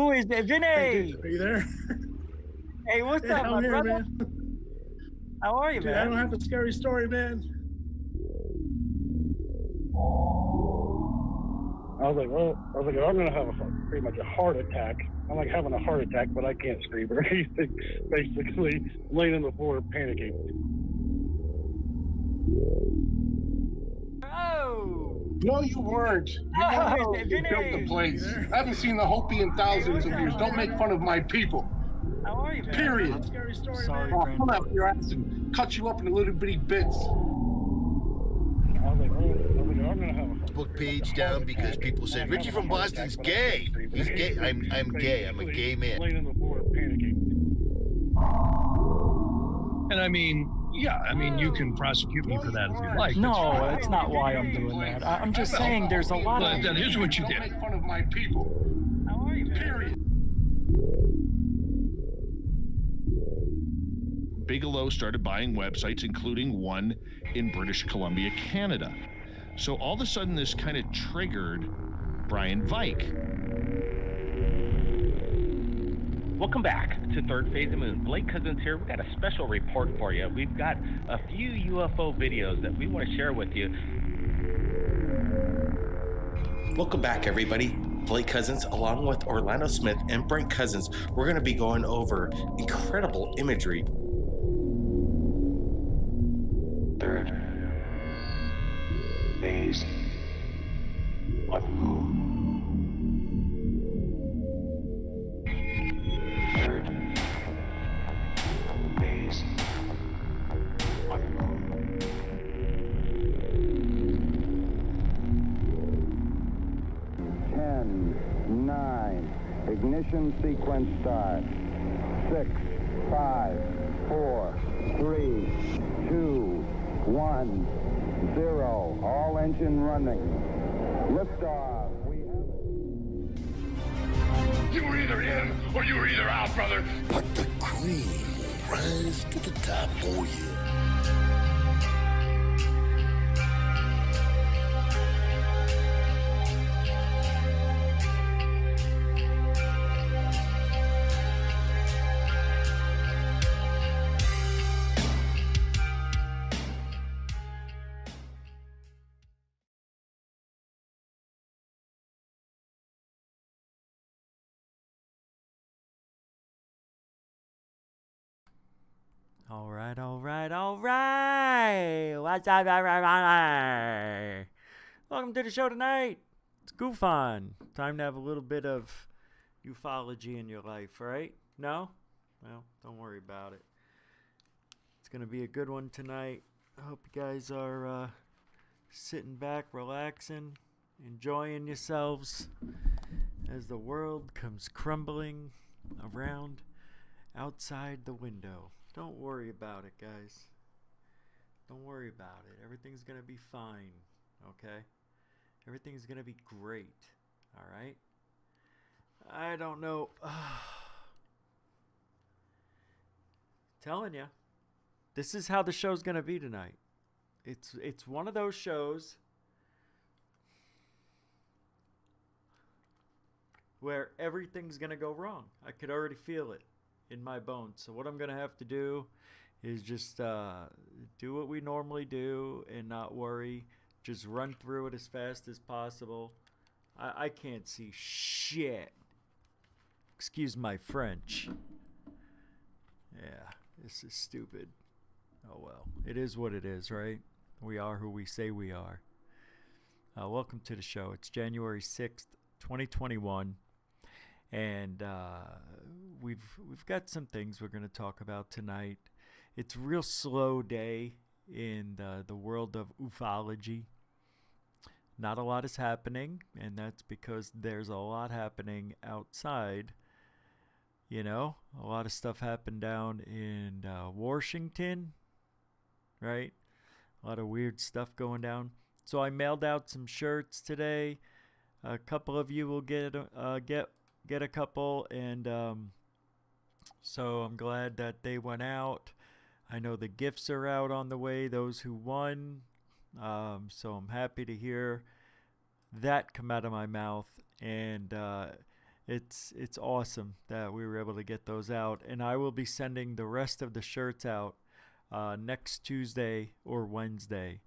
Who is it? Vinny! Hey, dude, are you there? Hey, what's Yeah, up, I'm my here, brother? man. How are you, Dude, I man? don't have a scary story, man. I was like, I'm gonna have pretty much a heart attack. I'm like having a heart attack, but I can't scream or anything. Basically, laying on the floor, panicking. Oh! No, you weren't. You Oh, weren't. is it You built the Vinny? place. I haven't seen the Hopi in thousands of years. Don't make fun of my people. How are you, man? Period. Scary story, Sorry, man. I'll come out your ass and cut you up into little bitty bits. I was like, I'm gonna have a Facebook page down because people said Richie from Boston's gay. He's gay. I'm gay. I'm a gay man. Laying on the floor, panicking. And I mean, you can prosecute me for that if you like. No, that's not why I'm doing that. I'm just saying there's a lot But of... then here's what you Don't did. make fun of my people. How are you, man? Period. Bigelow started buying websites, including one in British Columbia, Canada. So all of a sudden, this kind of triggered Brian Vike. Welcome back to Third Phase of Moon. Blake Cousins here. We've got a special report for you. We've got a few UFO videos that we want to share with you. Welcome back, everybody. Blake Cousins, along with Orlando Smith and Brent Cousins, we're going to be going over incredible imagery. Third phase of moon. Third phase of moon. Ignition sequence start. 6, 5, 4, 3, 2, 1, 0. All engine running. Liftoff. You were either in or you were either out, brother. But the cream will rise to the top, oh yeah. All right. What's up, everybody? Welcome to the show tonight. It's Goof On. Time to have a little bit of ufology in your life, right? No? Well, don't worry about it. It's going to be a good one tonight. I hope you guys are sitting back, relaxing, enjoying yourselves as the world comes crumbling around outside the window. Don't worry about it, guys. Don't worry about it. Everything's going to be fine, okay? Everything's going to be great, all right? I don't know. Telling you, this is how the show's going to be tonight. It's one of those shows where everything's going to go wrong. I could already feel it in my bones. So what I'm going to have to do is just do what we normally do and not worry. Just run through it as fast as possible. I can't see shit. Excuse my French. Yeah, this is stupid. Oh well, it is what it is, right? We are who we say we are. Welcome to the show. It's January 6th, 2021. And we've got some things we're going to talk about tonight. It's a real slow day in the world of ufology. Not a lot is happening, and that's because there's a lot happening outside. You know, a lot of stuff happened down in Washington, right? A lot of weird stuff going down. So I mailed out some shirts today. A couple of you will get a couple, and so I'm glad that they went out. I know the gifts are out on the way, those who won, so I'm happy to hear that come out of my mouth. And it's awesome that we were able to get those out, and I will be sending the rest of the shirts out next Tuesday or Wednesday.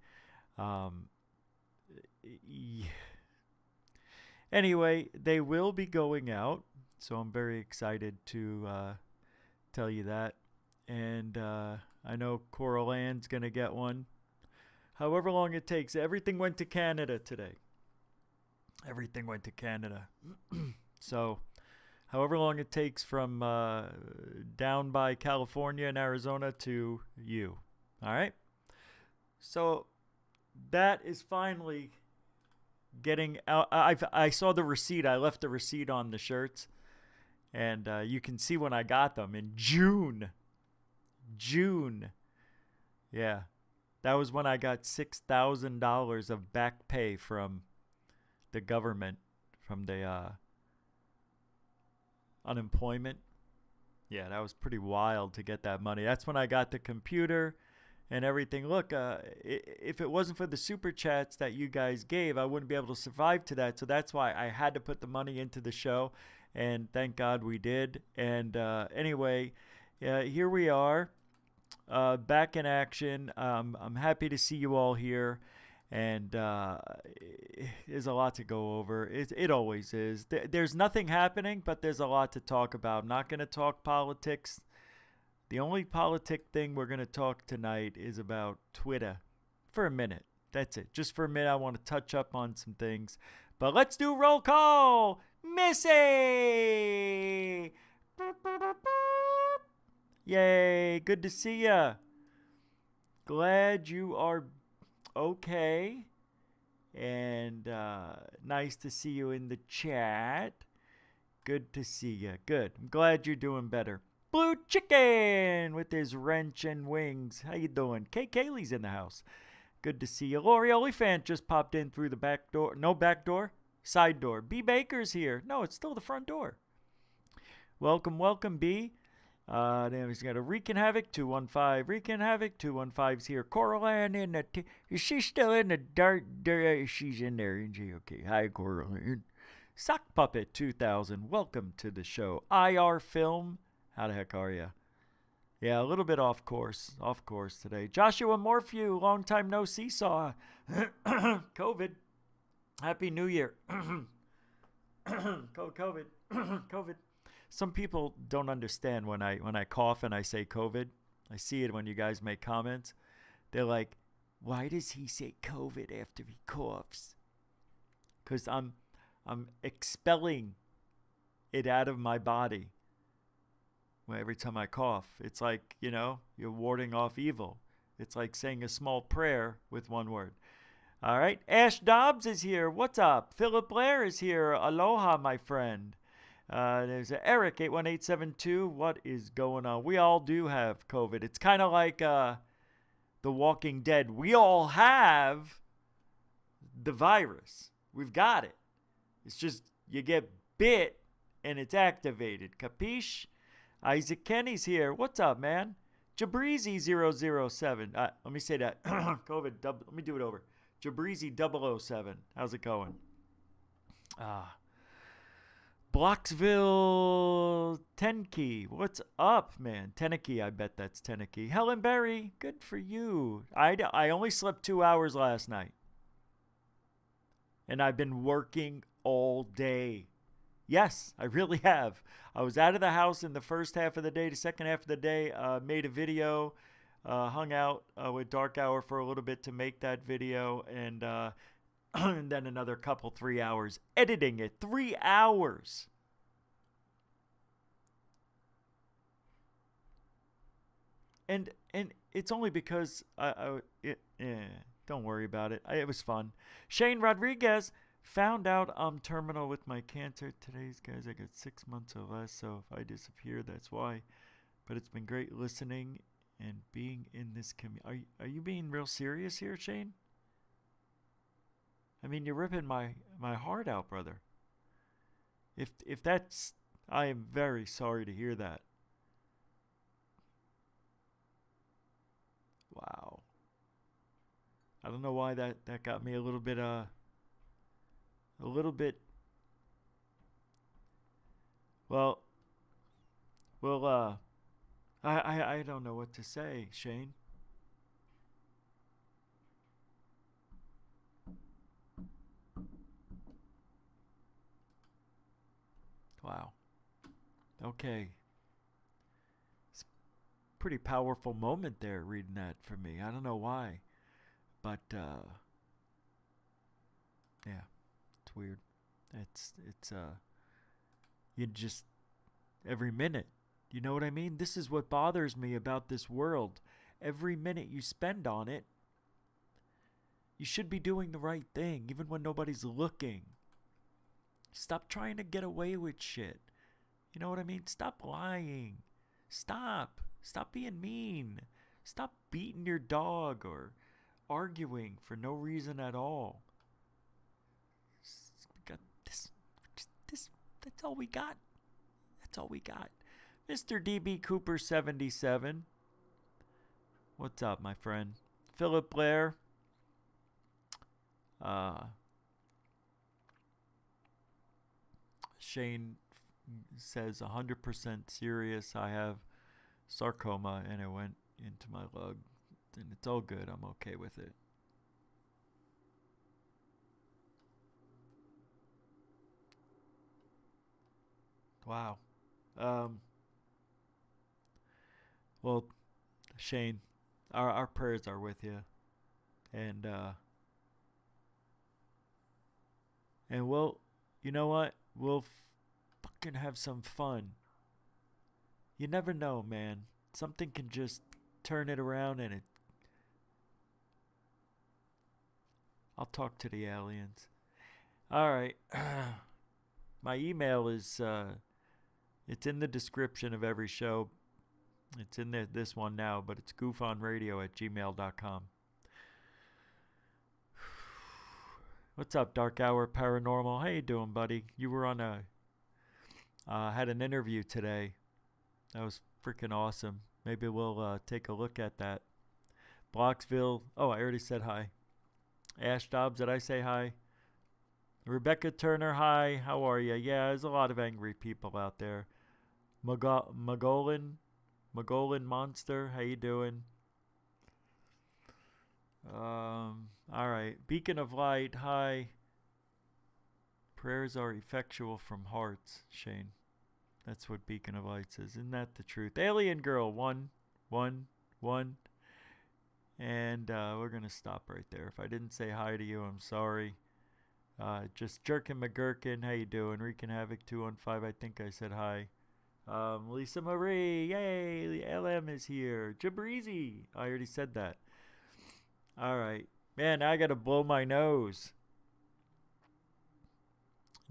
Anyway, they will be going out, so I'm very excited to tell you that. And I know Coral Ann's gonna get one. However long it takes. Everything went to Canada today. Everything went to Canada. So, however long it takes from down by California and Arizona to you. All right? So, that is finally getting out. I saw the receipt. I left the receipt on the shirts. And you can see when I got them in June. Yeah. That was when I got $6,000 of back pay from the government, from the unemployment. Yeah, that was pretty wild to get that money. That's when I got the computer and everything. Look, if it wasn't for the super chats that you guys gave, I wouldn't be able to survive to that. So that's why I had to put the money into the show, and thank God we did. And anyway, here we are, back in action. I'm happy to see you all here. And there's a lot to go over. It always is. There's nothing happening, but there's a lot to talk about. I'm not going to talk politics. The only politic thing we're going to talk tonight is about Twitter for a minute. That's it. Just for a minute, I want to touch up on some things. But let's do roll call. Missy! Yay, good to see ya. Glad you are okay, and nice to see you in the chat. Good to see you. Good. I'm glad you're doing better. Blue Chicken with his wrench and wings. How you doing? Kay Kaylee's in the house. Good to see you. Lori Oliphant just popped in through the back door. No back door. Side door. B Baker's here. No, it's still the front door. Welcome, welcome, B. Then he's got a Wreaking Havoc 215. Wreaking Havoc 215's here. Coral Ann in the is she still in the dark? She's in there, isn't she? Okay. Hi, Coral Ann. Sock Puppet 2000. Welcome to the show. IR Film. How the heck are you? Yeah, a little bit off course today. Joshua Morphew. Long time no seesaw. COVID. Happy New Year. COVID. COVID. Some people don't understand when I cough and I say COVID. I see it when you guys make comments. They're like, why does he say COVID after he coughs? Because I'm expelling it out of my body every time I cough. It's like, you're warding off evil. It's like saying a small prayer with one word. All right. Ash Dobbs is here. What's up? Philip Blair is here. Aloha, my friend. There's Eric 81872. What is going on? We all do have COVID. It's kind of like The Walking Dead. We all have the virus. We've got it. It's just you get bit and it's activated. Capiche? Isaac Kenny's here. What's up, man? Jabrizi007. Let me say that. COVID. Let me do it over. Jabrizi007. How's it going? Blocksville Tenke. What's up, man? Teneke, I bet that's Teneke. Helen Berry, good for you. I only slept 2 hours last night. And I've been working all day. Yes, I really have. I was out of the house in the first half of the day. The second half of the day, made a video, hung out with Dark Hour for a little bit to make that video, and then another 3 hours editing it. 3 hours. And it's only because don't worry about it. It was fun. Shane Rodriguez found out I'm terminal with my cancer. Today's guys, I got 6 months or less, so if I disappear, that's why. But it's been great listening and being in this community. Are you being real serious here, Shane? I mean, you're ripping my heart out, brother. If that's, I am very sorry to hear that. Wow. I don't know why that got me a little bit Well, I don't know what to say, Shane. Wow. Okay. It's a pretty powerful moment there reading that for me. I don't know why. But yeah, it's weird. It's you just every minute. You know what I mean? This is what bothers me about this world. Every minute you spend on it, you should be doing the right thing, even when nobody's looking. Stop trying to get away with shit. You know what I mean? Stop lying. Stop. Stop being mean. Stop beating your dog or arguing for no reason at all. We got this. That's all we got. That's all we got. Mr. DB Cooper 77. What's up, my friend? Philip Blair. Shane says 100% serious. I have sarcoma and it went into my lung. And it's all good. I'm okay with it. Wow. Well, Shane, our prayers are with you. And we'll, you know what? We'll fucking have some fun. You never know, man. Something can just turn it around and I'll talk to the aliens. All right. My email is, it's in the description of every show. It's in this one now, but it's goofonradio@gmail.com. What's up, Dark Hour Paranormal? How you doing, buddy? You were on had an interview today. That was freaking awesome. Maybe we'll take a look at that. Blocksville. Oh, I already said hi. Ash Dobbs, did I say hi? Rebecca Turner, hi. How are you? Yeah, there's a lot of angry people out there. Magolin Monster, how you doing? All right. Beacon of Light, hi. Prayers are effectual from hearts, Shane. That's what Beacon of Light says. Isn't that the truth? Alien Girl, 1. And we're going to stop right there. If I didn't say hi to you, I'm sorry. Just Jerkin McGurkin, how you doing? Wreaking Havoc 215, I think I said hi. Lisa Marie, yay, LM is here. Jabrizi, I already said that. All right. Man, I got to blow my nose.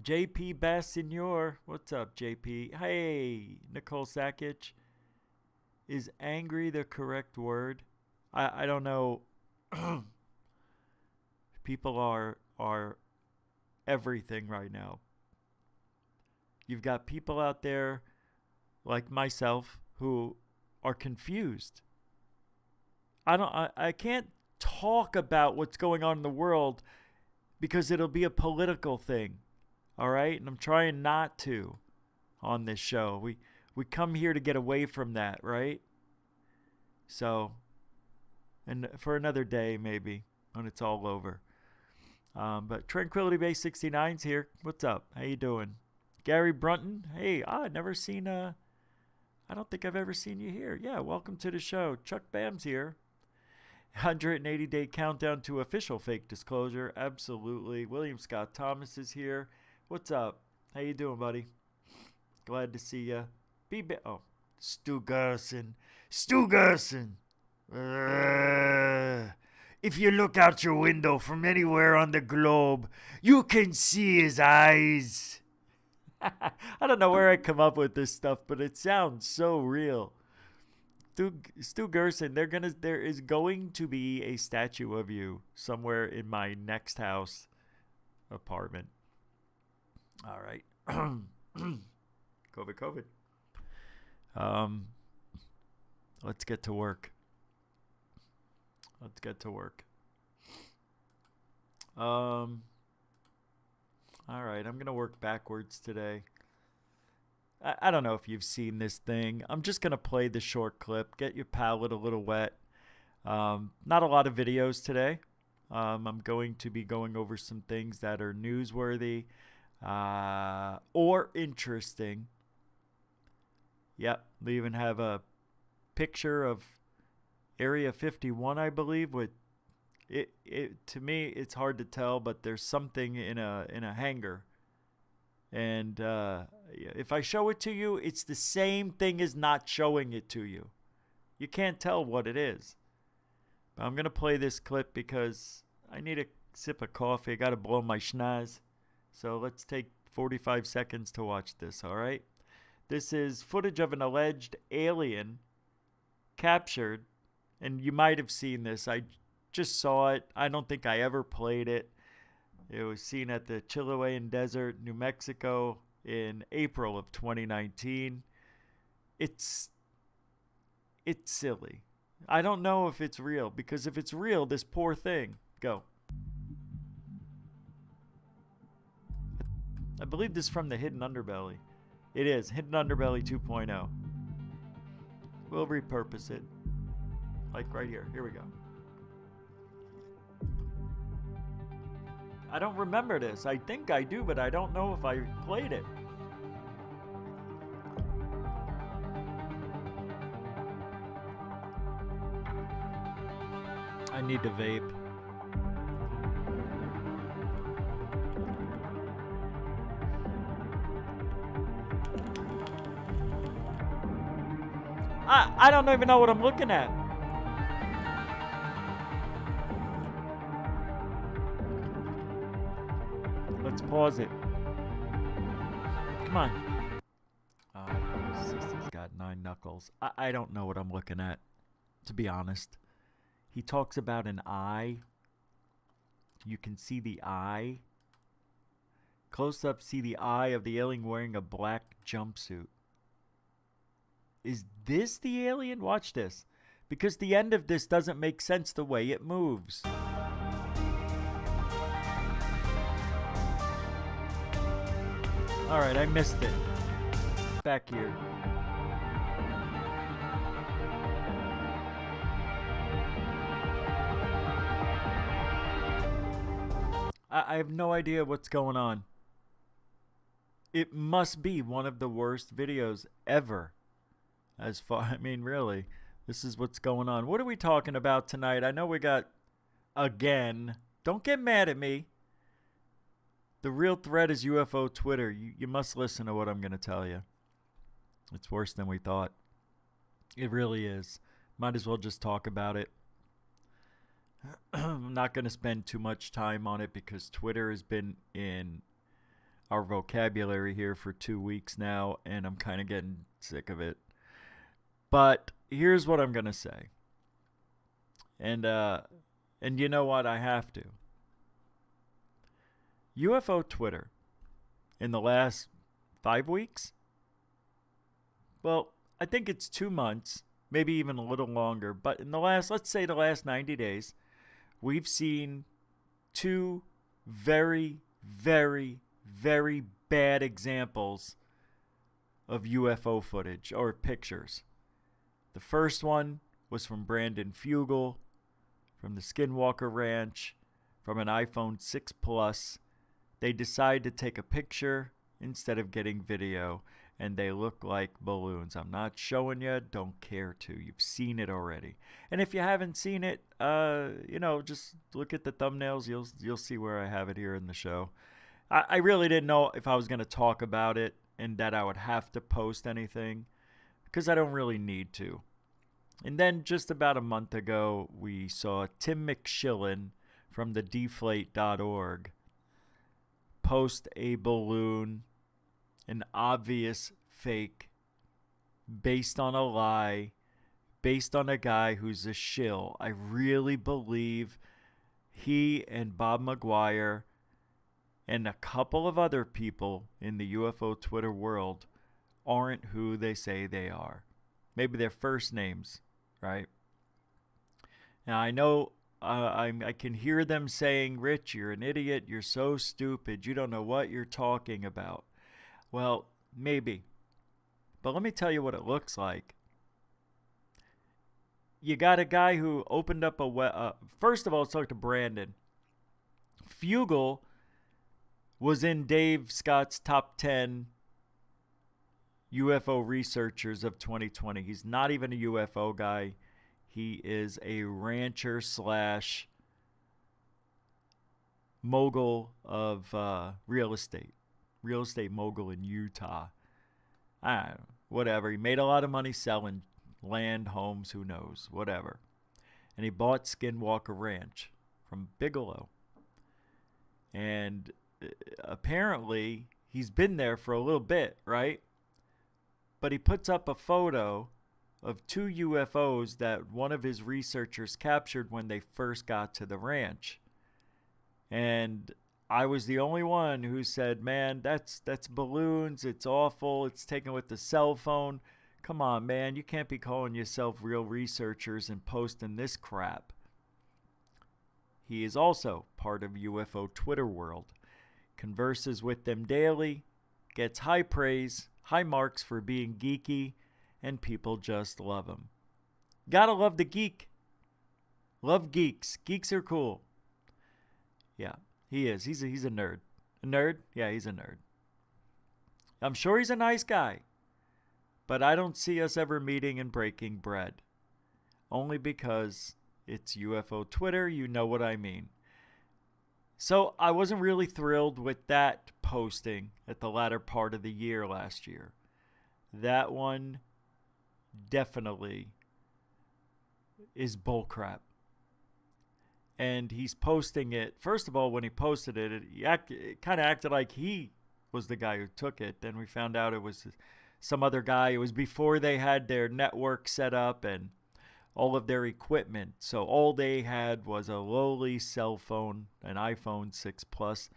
JP Bassignor, what's up, JP? Hey, Nicole Sakic. Is angry the correct word? I don't know. People are everything right now. You've got people out there like myself who are confused. I can't talk about what's going on in the world because it'll be a political thing. All right? And I'm trying not to on this show. We come here to get away from that, right? So, and for another day maybe when it's all over. But Tranquility Base 69's here. What's up? How you doing? Gary Brunton. Hey, I've never seen I don't think I've ever seen you here. Yeah, welcome to the show. Chuck Bam's here. 180-day countdown to official fake disclosure. Absolutely. William Scott Thomas is here. What's up? How you doing, buddy? Glad to see you. Stu Gerson. Stu Gerson. If you look out your window from anywhere on the globe, you can see his eyes. I don't know where I come up with this stuff, but it sounds so real. Stu Gerson, there is going to be a statue of you somewhere in my next house apartment. All right. COVID. Let's get to work. All right, I'm going to work backwards today. I don't know if you've seen this thing. I'm just going to play the short clip, get your palate a little wet. Not a lot of videos today. I'm going to be going over some things that are newsworthy or interesting. Yep, we even have a picture of Area 51, I believe. With it to me, it's hard to tell, but there's something in a hangar. And if I show it to you, it's the same thing as not showing it to you. You can't tell what it is. But I'm going to play this clip because I need a sip of coffee. I got to blow my schnoz. So let's take 45 seconds to watch this, all right? This is footage of an alleged alien captured. And you might have seen this. I just saw it. I don't think I ever played it. It was seen at the Chilean Desert, New Mexico in April of 2019. It's silly. I don't know if it's real, because if it's real, this poor thing. Go. I believe this is from the Hidden Underbelly. It is. Hidden Underbelly 2.0. We'll repurpose it. Like right here. Here we go. I don't remember this. I think I do, but I don't know if I played it. I need to vape. I don't even know what I'm looking at. Let's pause it. Come on. Sissy's got 9 knuckles. I don't know what I'm looking at, to be honest. He talks about an eye. You can see the eye. Close up, see the eye of the alien wearing a black jumpsuit. Is this the alien? Watch this. Because the end of this doesn't make sense the way it moves. Alright, I missed it. Back here. I have no idea what's going on. It must be one of the worst videos ever. As far, I mean, really, this is what's going on. What are we talking about tonight? I know we got, again, don't get mad at me. The real threat is UFO Twitter. You must listen to what I'm going to tell you. It's worse than we thought. It really is. Might as well just talk about it. I'm not going to spend too much time on it because Twitter has been in our vocabulary here for 2 weeks now, and I'm kind of getting sick of it. But here's what I'm going to say. And you know what? I have to. UFO Twitter in the last 5 weeks? Well, I think it's 2 months, maybe even a little longer. But in the last, let's say the last 90 days, we've seen 2 very, very, very bad examples of UFO footage or pictures. The first one was from Brandon Fugel, from the Skinwalker Ranch, from an iPhone 6 Plus. They decide to take a picture instead of getting video, and they look like balloons. I'm not showing you, don't care to. You've seen it already. And if you haven't seen it, just look at the thumbnails. You'll see where I have it here in the show. I really didn't know if I was going to talk about it and that I would have to post anything, because I don't really need to. And then just about a month ago, we saw Tim McShillen from the deflate.org post a balloon, an obvious fake, based on a lie, based on a guy who's a shill. I really believe he and Bob McGuire and a couple of other people in the UFO Twitter world aren't who they say they are. Maybe their first names, right? Now, I know I can hear them saying, Rich, you're an idiot. You're so stupid. You don't know what you're talking about. Well, maybe. But let me tell you what it looks like. You got a guy who opened up first of all, let's talk to Brandon. Fugel was in Dave Scott's top 10 UFO researchers of 2020. He's not even a UFO guy. He is a rancher slash mogul of real estate mogul in Utah. Whatever. He made a lot of money selling land, homes, who knows, whatever. And he bought Skinwalker Ranch from Bigelow. And apparently he's been there for a little bit, right? But he puts up a photo of 2 UFOs that one of his researchers captured when they first got to the ranch. And I was the only one who said, man, that's balloons. It's awful. It's taken with the cell phone. Come on, man. You can't be calling yourself real researchers and posting this crap. He is also part of UFO Twitter world. Converses with them daily. Gets high praise, high marks for being geeky, and people just love him. Gotta love the geek. Love geeks. Geeks are cool. Yeah, he is. He's a nerd. A nerd? Yeah, he's a nerd. I'm sure he's a nice guy. But I don't see us ever meeting and breaking bread. Only because it's UFO Twitter, you know what I mean. So I wasn't really thrilled with that posting at the latter part of the year last year. That one definitely is bullcrap. And he's posting it. First of all, when he posted it, it kind of acted like he was the guy who took it. Then we found out it was some other guy. It was before they had their network set up and all of their equipment. So all they had was a lowly cell phone, an iPhone 6 Plus,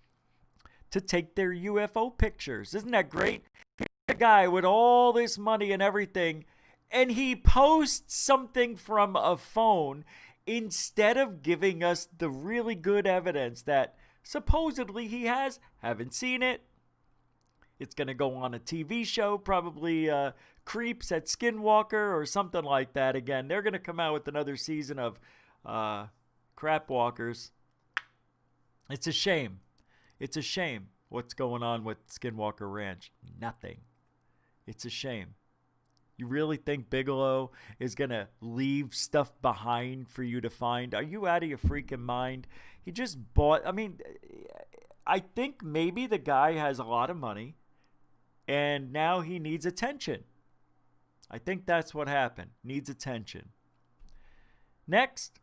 to take their UFO pictures. Isn't that great? Here's a guy with all this money and everything, and he posts something from a phone instead of giving us the really good evidence that supposedly he has. Haven't seen it. It's going to go on a TV show, probably Creeps at Skinwalker or something like that. Again, they're going to come out with another season of Crap Walkers. It's a shame. It's a shame what's going on with Skinwalker Ranch. Nothing. It's a shame. You really think Bigelow is going to leave stuff behind for you to find? Are you out of your freaking mind? He just bought... I mean, I think maybe the guy has a lot of money and now he needs attention. I think that's what happened. Needs attention. Next,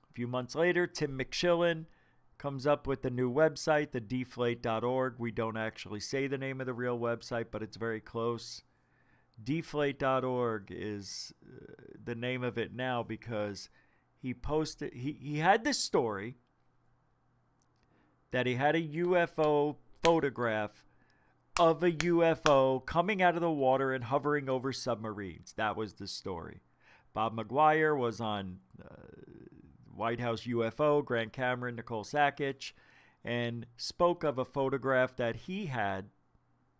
a few months later, Tim McShillen comes up with a new website, the deflate.org. We don't actually say the name of the real website, but it's very close. Deflate.org is the name of it now because he posted, he had this story that he had a UFO photograph of a UFO coming out of the water and hovering over submarines. That was the story. Bob McGuire was on White House UFO, Grant Cameron, Nicole Sackich, and spoke of a photograph that he had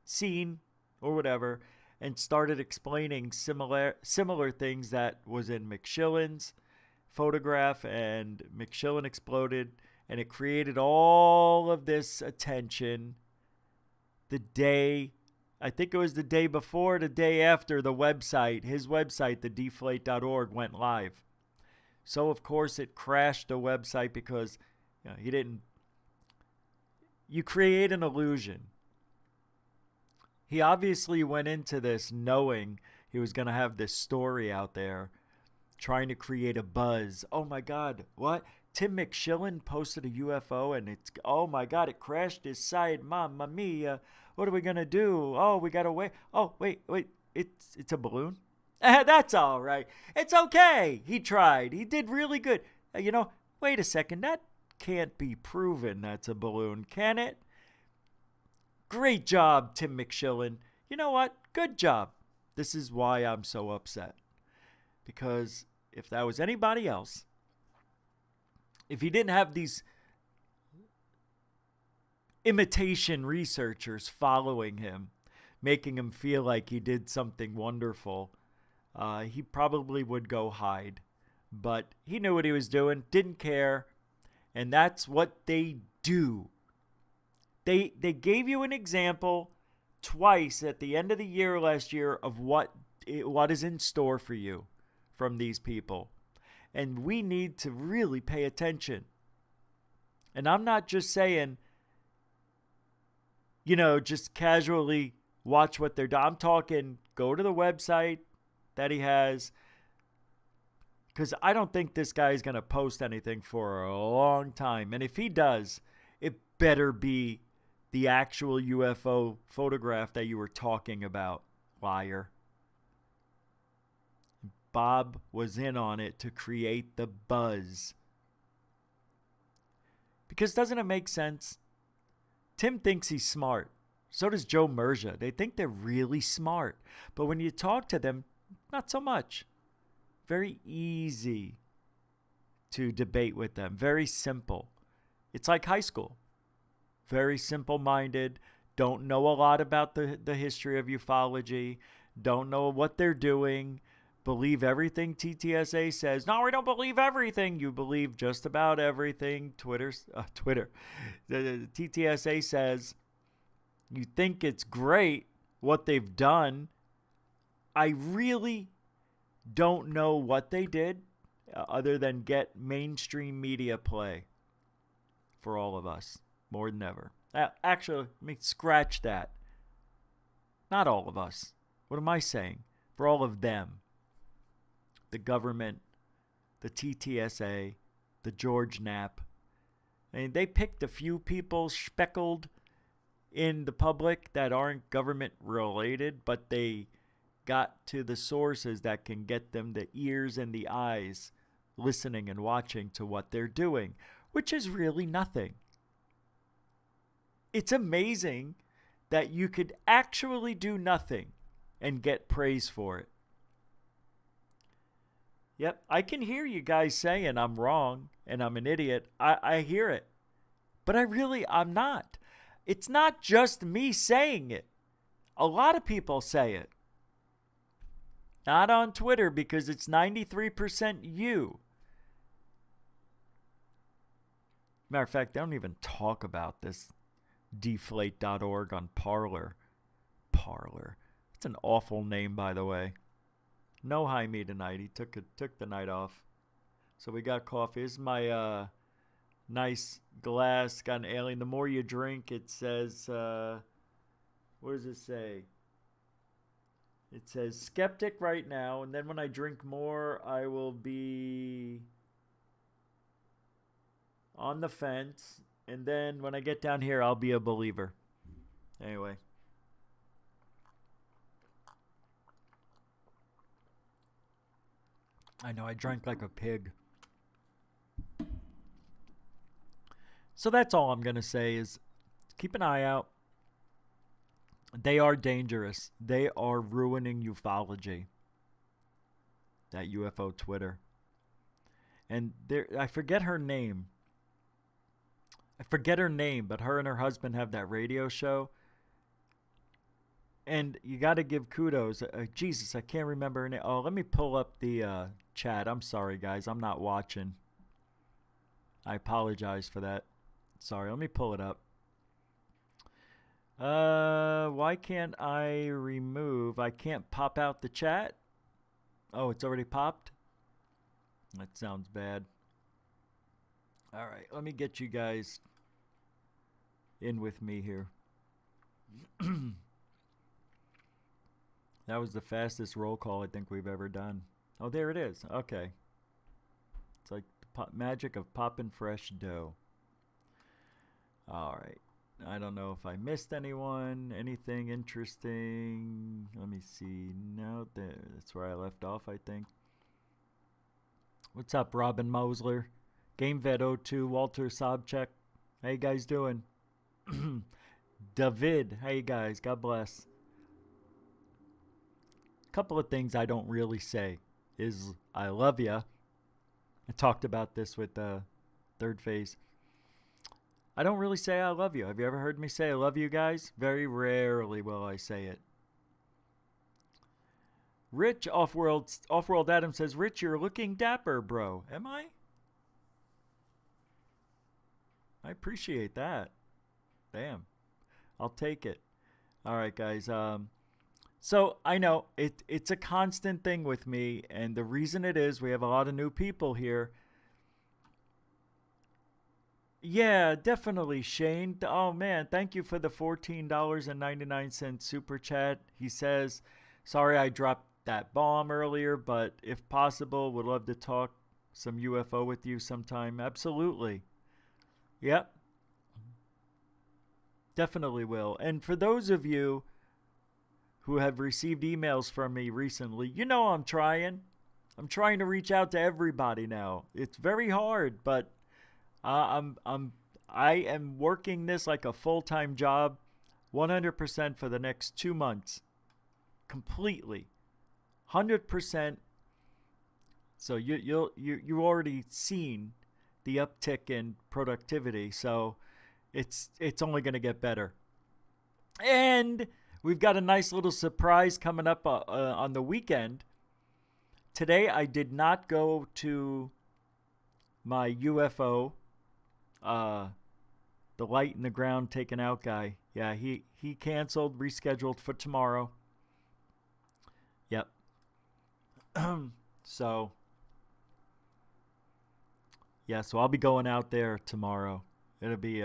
seen or whatever, and started explaining similar things that was in McShillen's photograph, and McShillen exploded, and it created all of this attention the day, I think it was the day before, the day after the website, his website, the deflate.org, went live. So, of course, it crashed the website because he didn't. You create an illusion. He obviously went into this knowing he was going to have this story out there, trying to create a buzz. Oh my God, what? Tim McShillen posted a UFO and it's, oh my God, it crashed his site. Mamma mia. What are we going to do? Oh, we got to wait. Oh, wait. It's a balloon? That's all right. It's okay. He tried. He did really good. Wait a second. That can't be proven that's a balloon, can it? Great job, Tim McShillen. You know what? Good job. This is why I'm so upset. Because if that was anybody else, if he didn't have these imitation researchers following him, making him feel like he did something wonderful, he probably would go hide. But he knew what he was doing, didn't care, and that's what they do. They gave you an example twice at the end of the year last year of what is in store for you from these people. And we need to really pay attention. And I'm not just saying, just casually watch what they're doing. I'm talking, go to the website that he has, because I don't think this guy is going to post anything for a long time. And if he does, it better be the actual UFO photograph that you were talking about, liar. Bob was in on it to create the buzz. Because doesn't it make sense? Tim thinks he's smart. So does Joe Merja. They think they're really smart. But when you talk to them, not so much. Very easy to debate with them. Very simple. It's like high school. Very simple-minded. Don't know a lot about the history of ufology. Don't know what they're doing. Believe everything TTSA says. No, we don't believe everything. You believe just about everything. Twitter. The TTSA says you think it's great what they've done. I really don't know what they did other than get mainstream media play for all of us more than ever. Actually, let me scratch that. Not all of us. What am I saying? For all of them. The government, the TTSA, the George Knapp. I mean, they picked a few people speckled in the public that aren't government related, but they got to the sources that can get them the ears and the eyes listening and watching to what they're doing, which is really nothing. It's amazing that you could actually do nothing and get praise for it. Yep, I can hear you guys saying I'm wrong and I'm an idiot. I hear it. But I'm not. It's not just me saying it. A lot of people say it. Not on Twitter because it's 93% you. Matter of fact, they don't even talk about this deflate.org on Parler. Parler. It's an awful name, by the way. No Jaime tonight. He took the night off. So we got coffee. This is my nice glass. Got an alien. The more you drink, it says, what does it say? It says skeptic right now. And then when I drink more, I will be on the fence. And then when I get down here, I'll be a believer. Anyway. I know I drank like a pig. So that's all I'm going to say is keep an eye out. They are dangerous. They are ruining ufology. That UFO Twitter. And I forget her name. But her and her husband have that radio show. And you got to give kudos. Jesus, I can't remember her name. Oh, let me pull up the chat. I'm sorry, guys. I'm not watching. I apologize for that. Sorry, let me pull it up. Why can't I remove? I can't pop out the chat? Oh, it's already popped? That sounds bad. All right, let me get you guys in with me here. That was the fastest roll call I think we've ever done. Oh, there it is. Okay. It's like the magic of popping fresh dough. All right. I don't know if I missed anyone. Anything interesting? Let me see. No, that's where I left off, I think. What's up, Robin Mosler? GameVet02, Walter Sobchak. How you guys doing? David. Hey, guys. God bless. Couple of things I don't really say is I love ya. I talked about this with Third Phase. I don't really say I love you. Have you ever heard me say I love you guys? Very rarely will I say it. Rich Offworld Adam says, Rich, you're looking dapper, bro. Am I? I appreciate that. Damn. I'll take it. All right, guys. So I know it's a constant thing with me, and the reason it is, we have a lot of new people here. Yeah, definitely, Shane. Oh man, thank you for the $14.99 super chat. He says, sorry I dropped that bomb earlier, but if possible, would love to talk some UFO with you sometime. Absolutely. Yep. Definitely will. And for those of you who have received emails from me recently, you know I'm trying. I'm trying to reach out to everybody now. It's very hard, but I am working this like a full-time job, 100% for the next 2 months, completely, 100%. So you already seen the uptick in productivity. So it's only going to get better. And we've got a nice little surprise coming up on the weekend. Today I did not go to my UFO. The light in the ground taken out guy. Yeah, he canceled, rescheduled for tomorrow. Yep. So yeah, so I'll be going out there tomorrow. It'll be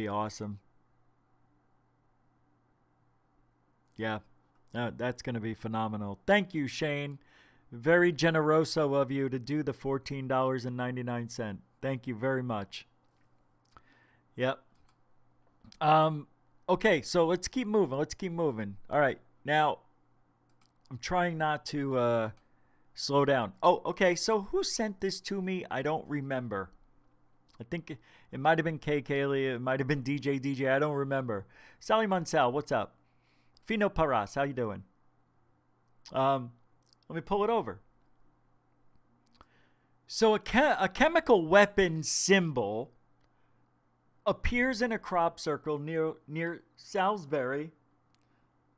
awesome. Yeah. That's going to be phenomenal. Thank you, Shane. Very generoso of you to do the $14.99. Thank you very much. Yep. Okay, so let's keep moving. All right. Now, I'm trying not to slow down. Oh, okay. So who sent this to me? I don't remember. I think it might have been Kay Kaylee. It might have been DJ. I don't remember. Sally Munsell, what's up? Fino Paras, how you doing? Let me pull it over. So a chemical weapon symbol appears in a crop circle near Salisbury.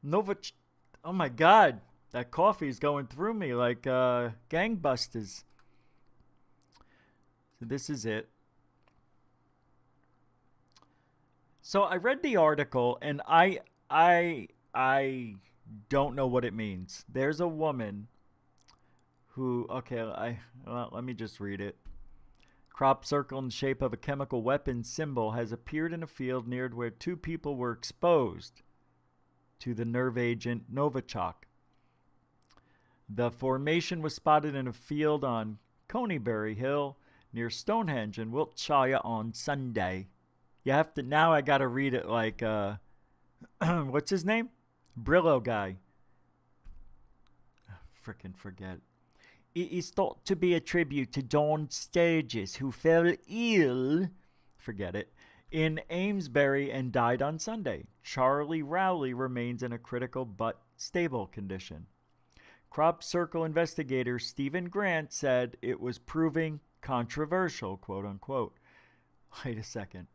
Oh my God, that coffee is going through me like gangbusters. So this is it. So I read the article and I don't know what it means. There's a woman who, okay, let me just read it. Crop circle in the shape of a chemical weapon symbol has appeared in a field near where 2 people were exposed to the nerve agent Novichok. The formation was spotted in a field on Coneybury Hill near Stonehenge in Wiltshire on Sunday. You have to, now I gotta read it like, what's his name? Brillo guy. Frickin' forget. It is thought to be a tribute to Dawn Sturgis, who fell ill, forget it, in Amesbury and died on Sunday. Charlie Rowley remains in a critical but stable condition. Crop Circle investigator Stephen Grant said it was proving controversial, quote unquote. Wait a second.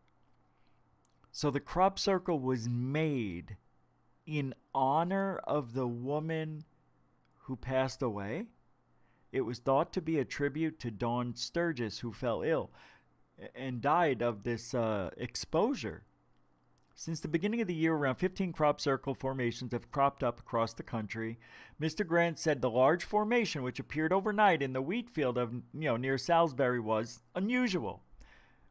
So the crop circle was made in honor of the woman who passed away? It was thought to be a tribute to Dawn Sturgis, who fell ill and died of this exposure. Since the beginning of the year, around 15 crop circle formations have cropped up across the country. Mr. Grant said the large formation, which appeared overnight in the wheat field of near Salisbury, was unusual.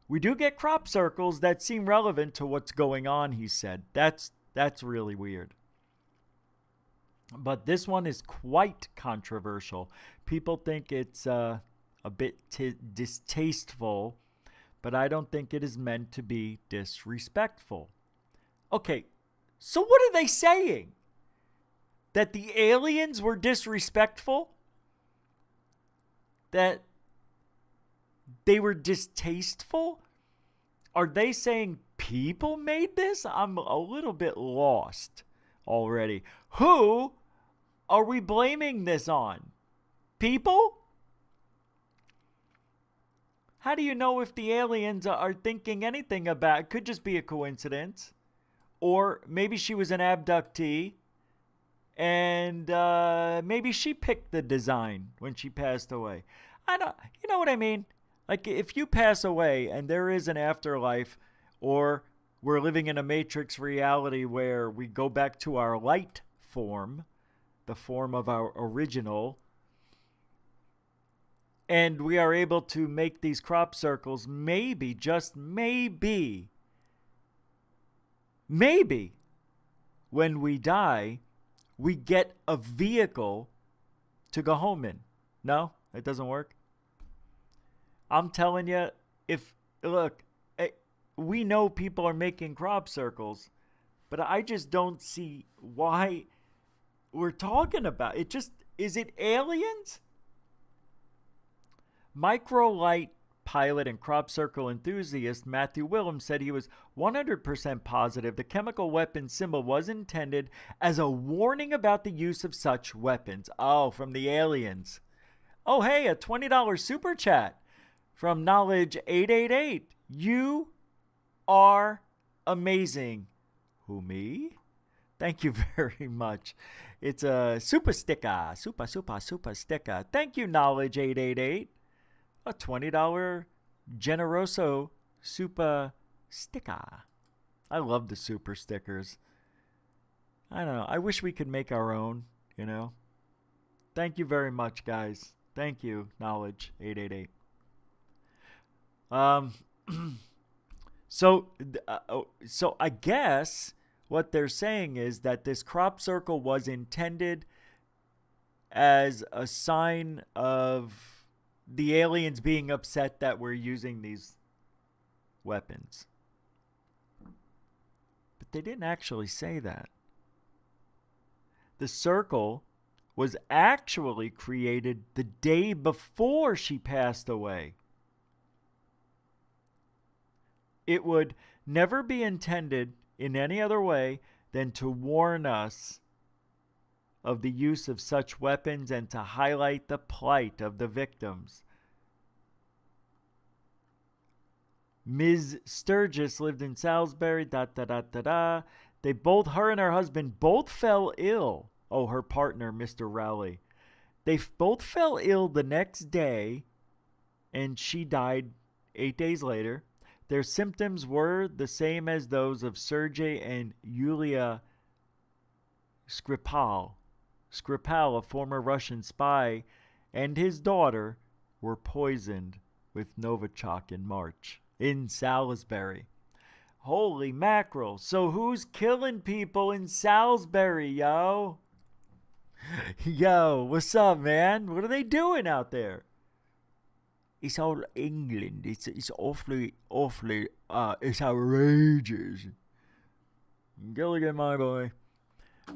We do get crop circles that seem relevant to what's going on, he said. That's really weird. But this one is quite controversial. People think it's a bit distasteful, but I don't think it is meant to be disrespectful. Okay, so what are they saying? That the aliens were disrespectful? That they were distasteful? Are they saying people made this? I'm a little bit lost already. Who are we blaming this on? People? How do you know if the aliens are thinking anything about it? Could just be a coincidence. Or maybe she was an abductee and maybe she picked the design when she passed away. I don't, you know what I mean? Like, if you pass away and there is an afterlife, or we're living in a matrix reality where we go back to our light form, the form of our original, and we are able to make these crop circles, maybe, just maybe, when we die, we get a vehicle to go home in. No, it doesn't work. I'm telling you, we know people are making crop circles, but I just don't see why we're talking about it. Is it aliens? Microlight pilot and crop circle enthusiast Matthew Willem said he was 100% positive the chemical weapon symbol was intended as a warning about the use of such weapons. Oh, from the aliens. Oh, hey, a $20 super chat from Knowledge 888. You are amazing. Who, me? Thank you very much. It's a super sticker. Super sticker. Thank you, Knowledge 888. A $20 Generoso super sticker. I love the super stickers. I don't know. I wish we could make our own, you know. Thank you very much, guys. Thank you, Knowledge 888. So I guess what they're saying is that this crop circle was intended as a sign of the aliens being upset that we're using these weapons. But they didn't actually say that. The circle was actually created the day before she passed away. It would never be intended in any other way than to warn us of the use of such weapons and to highlight the plight of the victims. Ms. Sturgis lived in Salisbury, They both, her and her husband, both fell ill. Oh, her partner, Mr. Rowley. They both fell ill the next day, and she died 8 days later. Their symptoms were the same as those of Sergei and Yulia Skripal. Skripal, a former Russian spy, and his daughter were poisoned with Novichok in March in Salisbury. Holy mackerel. So who's killing people in Salisbury, yo? Yo, what's up, man? What are they doing out there? It's all England. It's awfully, it's outrageous. Gilligan, my boy.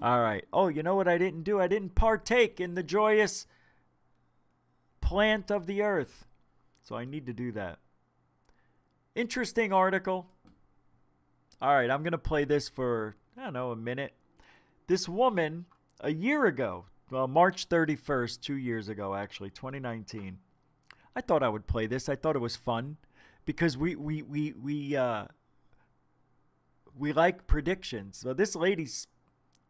All right. Oh, you know what I didn't do? I didn't partake in the joyous plant of the earth. So I need to do that. Interesting article. All right, I'm going to play this for, I don't know, a minute. This woman, a year ago, well, March 31st, 2 years ago, actually, 2019. I thought I would play this. I thought it was fun because we like predictions. So this lady's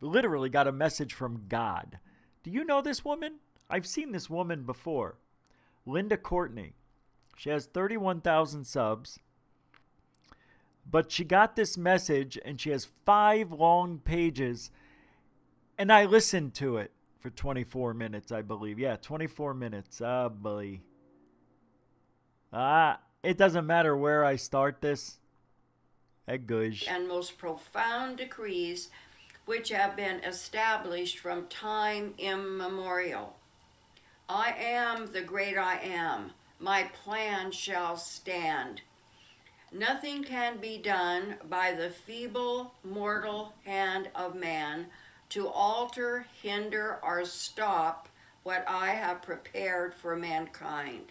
literally got a message from God. Do you know this woman? I've seen this woman before. Linda Courtney. She has 31,000 subs. But she got this message, and she has 5 long pages, and I listened to it for 24 minutes, I believe. Yeah, 24 minutes. Ah, boy. It doesn't matter where I start this. And most profound decrees which have been established from time immemorial. I am the great I am. My plan shall stand. Nothing can be done by the feeble mortal hand of man to alter, hinder, or stop what I have prepared for mankind.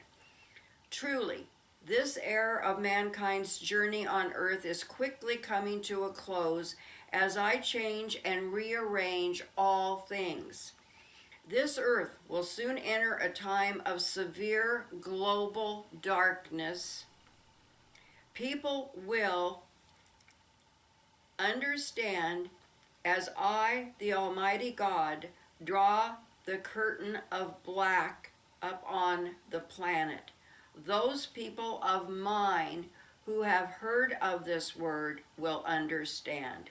Truly, this era of mankind's journey on earth is quickly coming to a close as I change and rearrange all things. This earth will soon enter a time of severe global darkness. People will understand as I, the Almighty God, draw the curtain of black upon the planet. Those people of mine who have heard of this word will understand.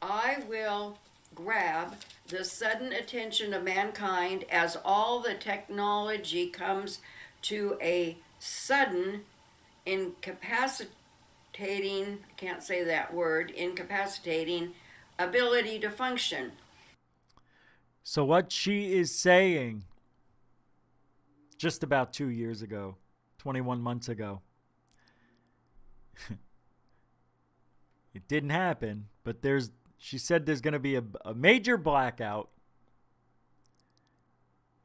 I will grab the sudden attention of mankind as all the technology comes to a sudden incapacitating, can't say that word, incapacitating ability to function. So what she is saying, just about 2 years ago, 21 months ago, it didn't happen, but she said there's going to be a major blackout,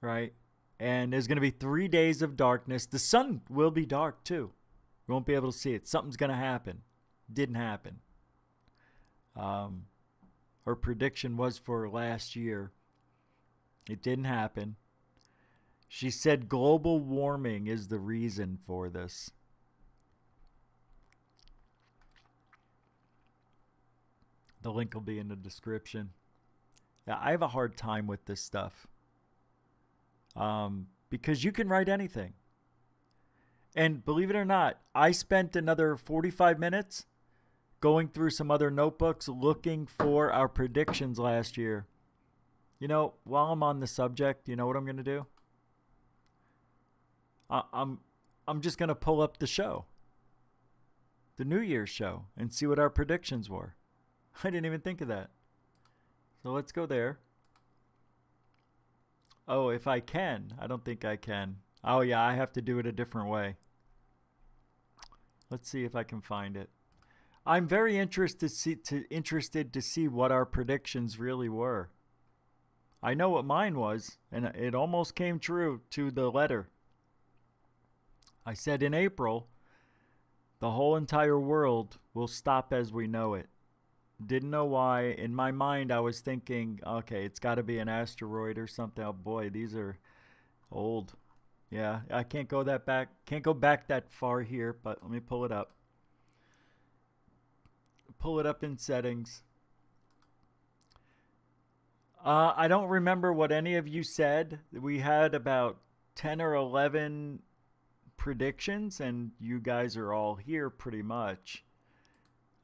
right? And there's going to be 3 days of darkness. The sun will be dark too. You won't be able to see it. Something's going to happen. Didn't happen. Her prediction was for last year. It didn't happen. She said global warming is the reason for this. The link will be in the description. Yeah, I have a hard time with this stuff. Because you can write anything. And believe it or not, I spent another 45 minutes going through some other notebooks looking for our predictions last year. You know, while I'm on the subject, you know what I'm going to do? I'm just going to pull up the show. The New Year's show and see what our predictions were. I didn't even think of that. So let's go there. Oh, if I can. I don't think I can. Oh, yeah, I have to do it a different way. Let's see if I can find it. I'm very interested to see what our predictions really were. I know what mine was, and it almost came true to the letter. I said in April, the whole entire world will stop as we know it. Didn't know why. In my mind, I was thinking, okay, it's got to be an asteroid or something. Oh boy, these are old. Yeah, I can't go back that far here, but let me pull it up. Pull it up in settings. I don't remember what any of you said. We had about 10 or 11 predictions, and you guys are all here pretty much.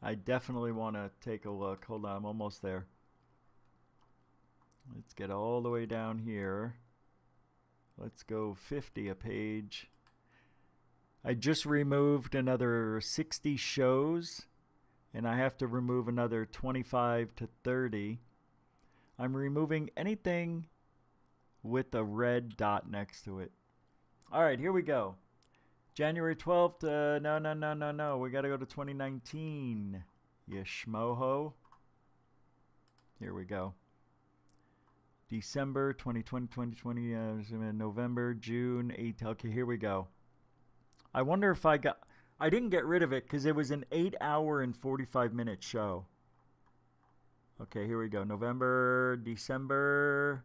I definitely want to take a look. Hold on, I'm almost there. Let's get all the way down here. Let's go 50 a page. I just removed another 60 shows, and I have to remove another 25 to 30. I'm removing anything with a red dot next to it. All right, here we go. January 12th. No. We got to go to 2019. You schmoho. Here we go. December 2020, November, June 8th. Okay, here we go. I wonder if I didn't get rid of it because it was an 8-hour and 45-minute show. Okay, here we go. December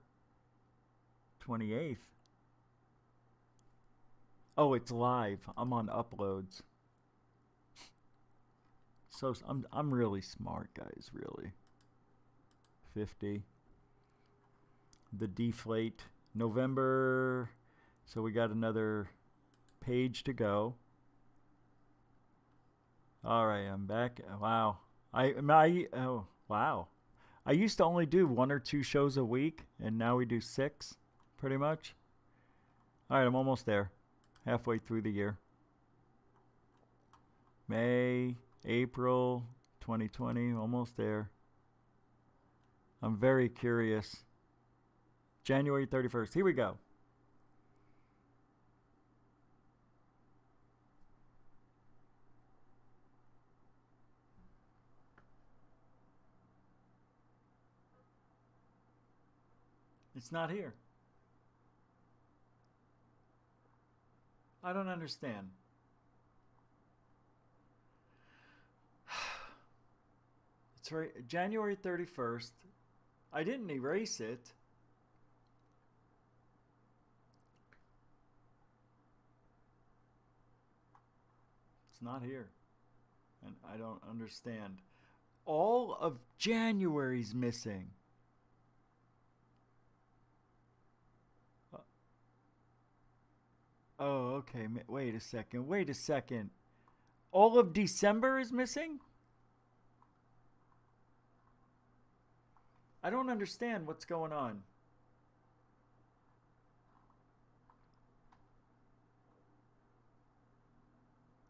28th. Oh, it's live. I'm on uploads. So I'm really smart, guys, really. 50. The deflate. November. So we got another page to go. All right, I'm back. Wow. Oh, wow. I used to only do 1 or 2 shows a week, and now we do 6, pretty much. All right, I'm almost there. Halfway through the year. May, April 2020, almost there. I'm very curious. January 31st. Here we go. It's not here. I don't understand. It's right, January 31st. I didn't erase it. It's not here. And I don't understand. All of January's missing. Oh, okay. Wait a second. Wait a second. All of December is missing? I don't understand what's going on.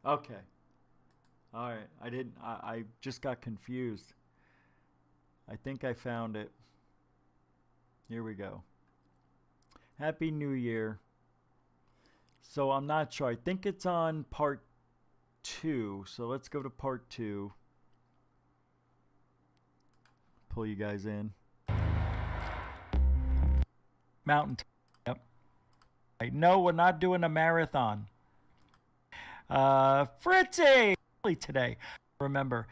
Okay. All right. I just got confused. I think I found it. Here we go. Happy New Year. So I'm not sure. I think it's on part 2. So let's go to part 2. Pull you guys in. Mountain. Yep. No, we're not doing a marathon. Fritzy today. Remember.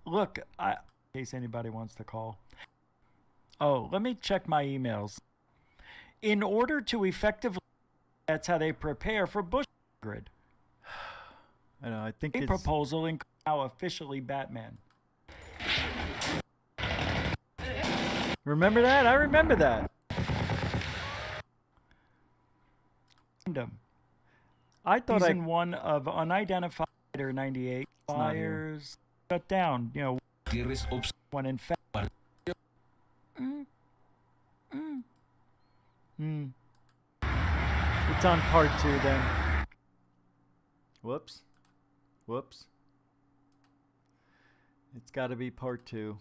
Look, in case anybody wants to call. Oh, let me check my emails. In order to effectively, that's how they prepare for Bush grid. I know. I think it's proposal in now officially Batman. Remember that? I remember that. I thought season 1 of Unidentified 98 fires shut down. You know, when in fact. It's on part 2 then. Whoops. Whoops. It's got to be part 2.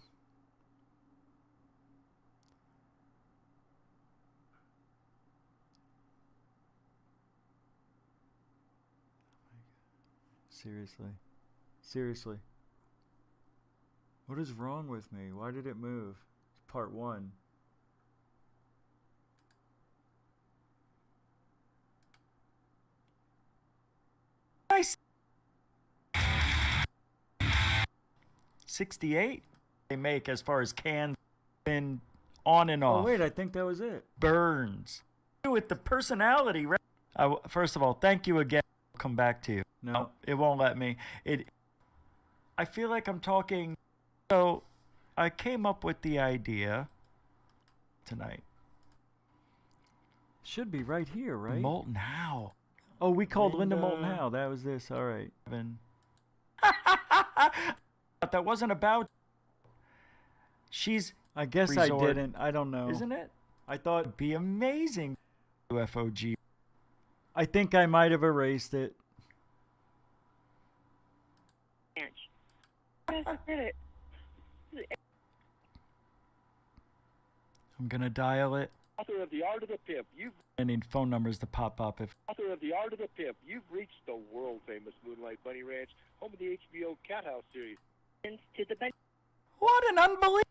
Seriously. Seriously. What is wrong with me? Why did it move? It's part 1. Nice. 68 they make as far as cans and on and off. Oh wait, I think that was it. Burns. With the personality. First of all, thank you again. I'll come back to you. No, it won't let me. I feel like I'm talking. So I came up with the idea tonight. That be right here, right? Molten How. Oh, we called Linda Molten How. That was this. All right. That wasn't about. She's. I guess resort. I didn't. I don't know. Isn't it? I thought it'd be amazing. UFOG. I think I might have erased it. I'm gonna dial it. Author of The Art of the Pimp, I need phone numbers to pop up if. Author of The Art of the Pimp, you've reached the world famous Moonlight Bunny Ranch, home of the HBO Cat House series. To the what an unbelievable.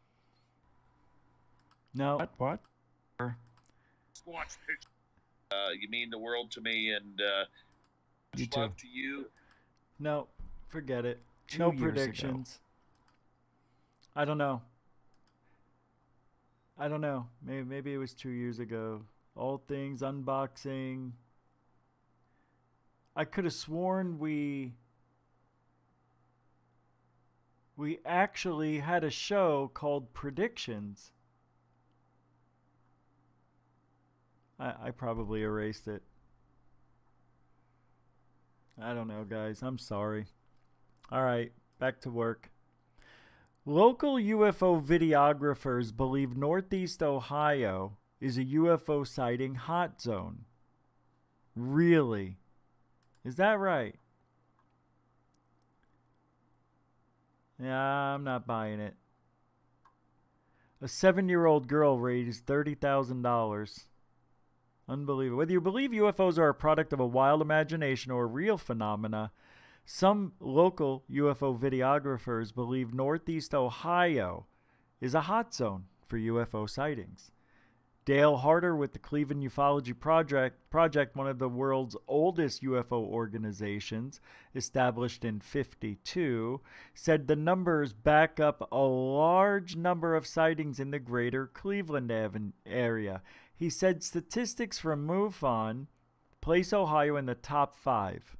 No. What? Squatch picture. You mean the world to me, and you much love to you. No, forget it. No predictions. Ago. I don't know. Maybe it was 2 years ago. All things unboxing. I could have sworn we actually had a show called Predictions. I probably erased it. I don't know, guys. I'm sorry. All right, back to work. Local UFO videographers believe Northeast Ohio is a UFO sighting hot zone. Really? Is that right? Yeah, I'm not buying it. A 7-year-old girl raised $30,000. Unbelievable. Whether you believe UFOs are a product of a wild imagination or a real phenomena, some local UFO videographers believe Northeast Ohio is a hot zone for UFO sightings. Dale Harder with the Cleveland Ufology Project, one of the world's oldest UFO organizations, established in 1952, said the numbers back up a large number of sightings in the greater Cleveland area. He said statistics from MUFON place Ohio in the top 5.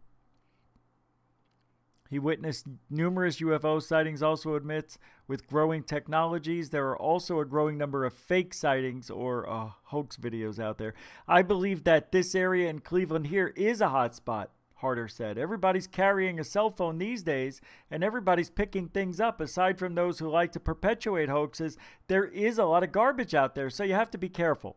He witnessed numerous UFO sightings, also admits with growing technologies, there are also a growing number of fake sightings or hoax videos out there. I believe that this area in Cleveland here is a hot spot, Harder said. Everybody's carrying a cell phone these days, and everybody's picking things up. Aside from those who like to perpetuate hoaxes, there is a lot of garbage out there, so you have to be careful.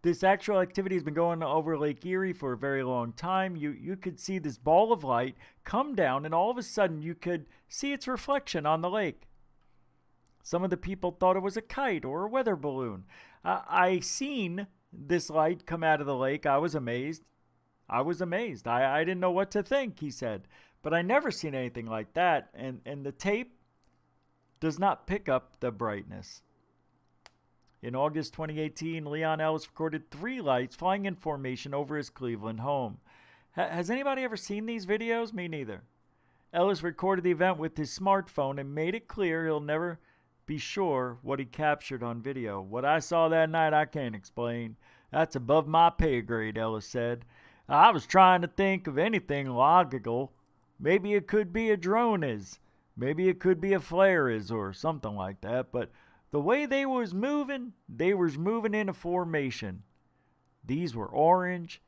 This actual activity has been going over Lake Erie for a very long time. You could see this ball of light come down, and all of a sudden you could see its reflection on the lake. Some of the people thought it was a kite or a weather balloon. I seen this light come out of the lake. I was amazed. I didn't know what to think, he said. But I never seen anything like that, and the tape does not pick up the brightness. In August 2018, Leon Ellis recorded 3 lights flying in formation over his Cleveland home. Has anybody ever seen these videos? Me neither. Ellis recorded the event with his smartphone and made it clear he'll never be sure what he captured on video. What I saw that night, I can't explain. That's above my pay grade, Ellis said. I was trying to think of anything logical. Maybe it could be a drone maybe it could be a flare or something like that, but the way they was moving in a formation. These were orange,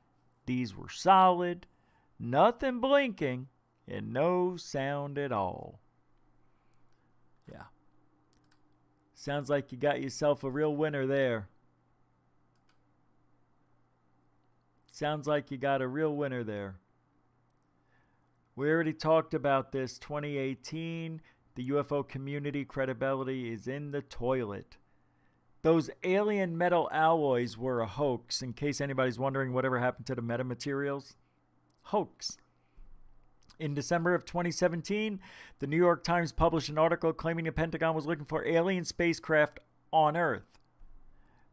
these were solid, nothing blinking, and no sound at all. Yeah. Sounds like you got yourself a real winner there. Sounds like you got a real winner there. We already talked about this. 2018, the UFO community credibility is in the toilet. Those alien metal alloys were a hoax, in case anybody's wondering whatever happened to the metamaterials. Hoax. In December of 2017, the New York Times published an article claiming the Pentagon was looking for alien spacecraft on Earth.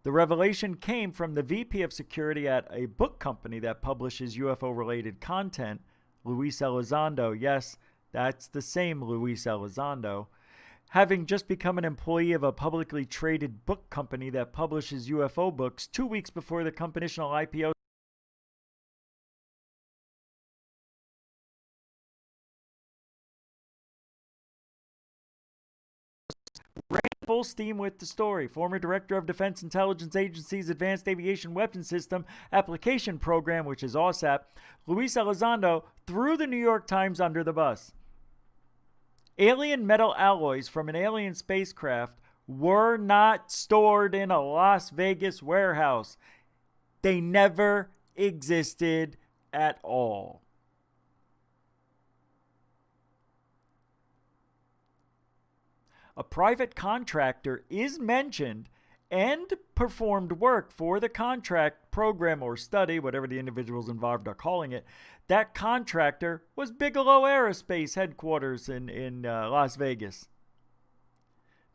The revelation came from the VP of security at a book company that publishes UFO-related content, Luis Elizondo. Yes, that's the same Luis Elizondo. Having just become an employee of a publicly traded book company that publishes UFO books 2 weeks before the company's IPO. Ran full steam with the story. Former director of Defense Intelligence Agency's Advanced Aviation Weapons System Application Program, which is OSAP, Luis Elizondo threw the New York Times under the bus. Alien metal alloys from an alien spacecraft were not stored in a Las Vegas warehouse. They never existed at all. A private contractor is mentioned and performed work for the contract program or study, whatever the individuals involved are calling it. That contractor was Bigelow Aerospace headquarters in Las Vegas.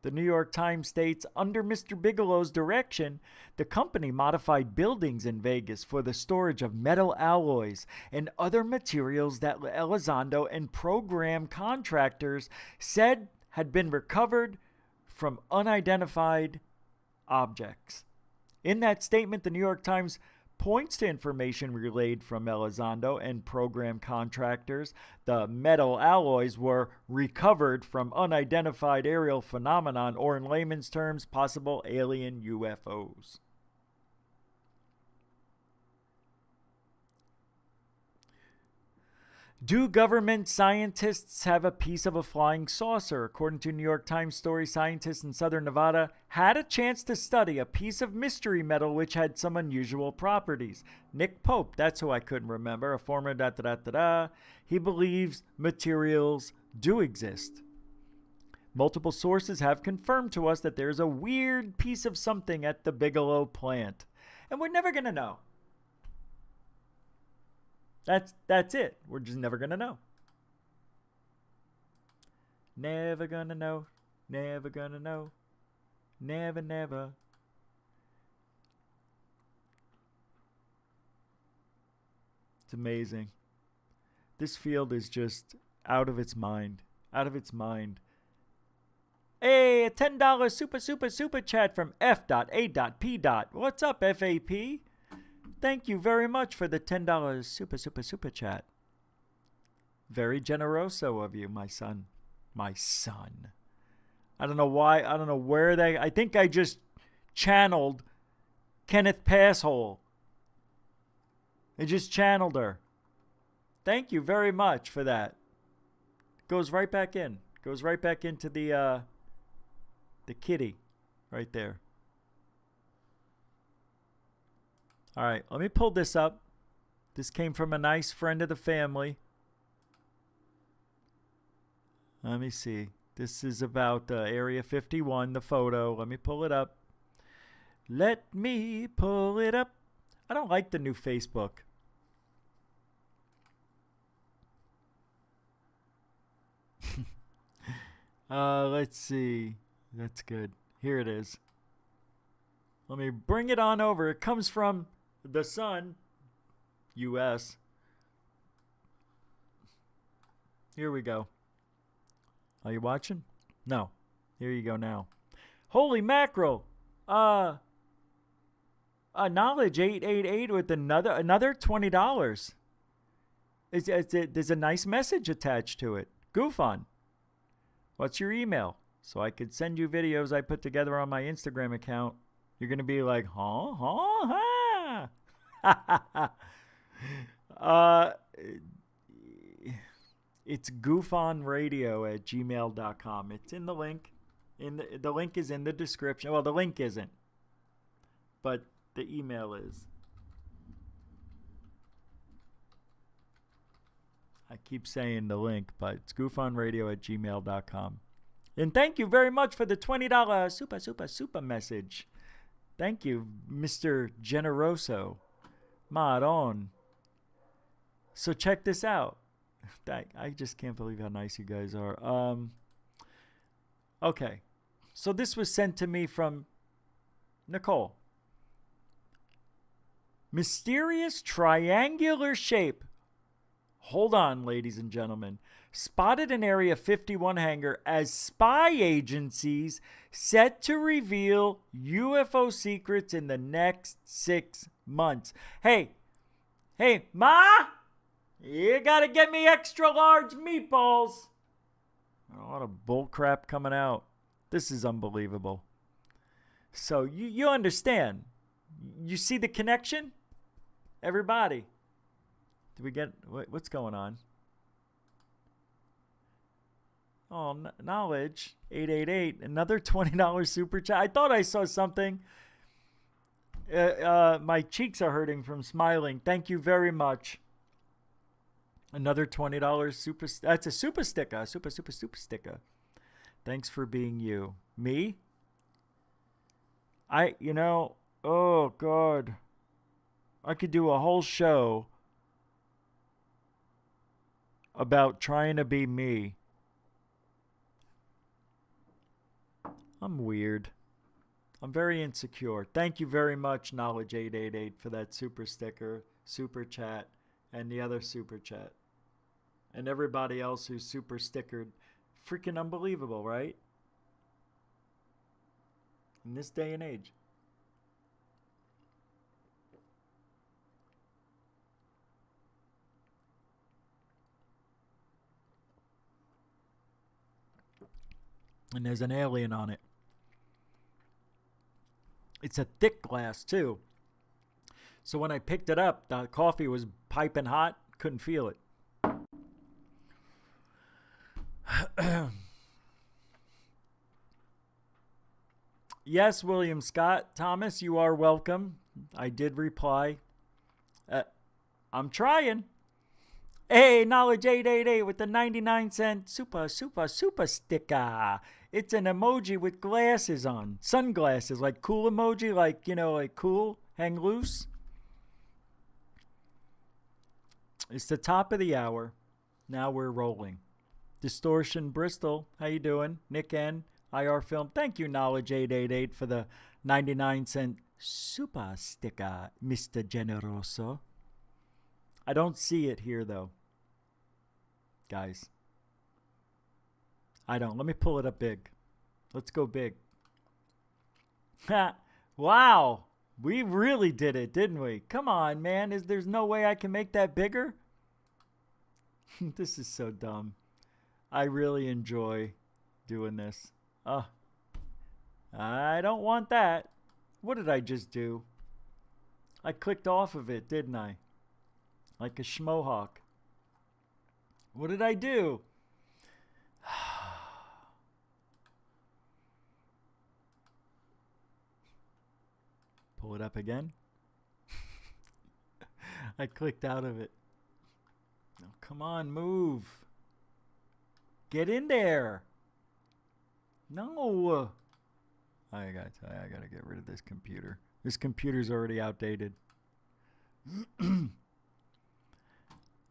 The New York Times states, under Mr. Bigelow's direction, the company modified buildings in Vegas for the storage of metal alloys and other materials that Elizondo and program contractors said had been recovered from unidentified objects. In that statement, the New York Times points to information relayed from Elizondo and program contractors. The metal alloys were recovered from unidentified aerial phenomenon, or in layman's terms, possible alien UFOs. Do government scientists have a piece of a flying saucer? According to New York Times story, scientists in southern Nevada had a chance to study a piece of mystery metal which had some unusual properties. Nick Pope, that's who I couldn't remember, a former he believes materials do exist. Multiple sources have confirmed to us that there's a weird piece of something at the Bigelow plant. And we're never going to know. That's it. We're just never going to know. Never gonna know. Never gonna know. Never, never. It's amazing. This field is just out of its mind. Out of its mind. Hey, a $10 super chat from F.A.P. What's up, FAP? Thank you very much for the $10 super chat. Very generoso of you, my son. My son. I don't know why. I don't know where they... I think I just channeled Kenneth Passhole. I just channeled her. Thank you very much for that. Goes right back in. Goes right back into the kitty right there. All right, let me pull this up. This came from a nice friend of the family. Let me see. This is about Area 51, the photo. Let me pull it up. Let me pull it up. I don't like the new Facebook. Let's see. That's good. Here it is. Let me bring it on over. It comes from the Sun, U.S. Here we go. Are you watching? No. Here you go now. Holy mackerel. Knowledge 888 with another $20. There's a nice message attached to it. Goof on. What's your email? So I could send you videos I put together on my Instagram account. You're going to be like, it's goofonradio@gmail.com. It's in the link. The link is in the description. Well, the link isn't, but the email is. I keep saying the link, but it's goofonradio@gmail.com. And thank you very much for the $20 super message. Thank you, Mr. Generoso. Maron. So check this out. I just can't believe how nice you guys are. Okay. So this was sent to me from Nicole. Mysterious triangular shape. Hold on, ladies and gentlemen. Spotted in Area 51 hangar as spy agencies set to reveal UFO secrets in the next 6 months. Hey, Ma! You gotta get me extra large meatballs. A lot of bull crap coming out. This is unbelievable. So you understand. You see the connection? Everybody. Did we get... What's going on? Oh, knowledge. 888. Another $20 super chat. I thought I saw something. My cheeks are hurting from smiling. Thank you very much. Another $20 super... That's a super sticker. Super sticker. Thanks for being you. Me? Oh, God. I could do a whole show about trying to be me. I'm weird. I'm very insecure. Thank you very much, Knowledge 888, for that super sticker, super chat, and the other super chat. And everybody else who's super stickered. Freaking unbelievable, right? In this day and age. And there's an alien on it. It's a thick glass, too. So when I picked it up, the coffee was piping hot. Couldn't feel it. Yes, William Scott. Thomas, you are welcome. I did reply. I'm trying. Hey, Knowledge 888 with the 99-cent super sticker. It's an emoji with glasses on. Sunglasses, like cool emoji, like cool, hang loose. It's the top of the hour. Now we're rolling. Distortion Bristol, how you doing? Nick N, IR Film. Thank you, Knowledge 888, for the 99-cent super sticker, Mr. Generoso. I don't see it here, though. Guys. I don't. Let me pull it up big. Let's go big. Wow. We really did it, didn't we? Come on, man. There's no way I can make that bigger? This is so dumb. I really enjoy doing this. I don't want that. What did I just do? I clicked off of it, didn't I? Like a schmohawk. What did I do? Pull it up again. I clicked out of it. Oh, come on, move. Get in there. No. I gotta get rid of this computer. This computer's already outdated.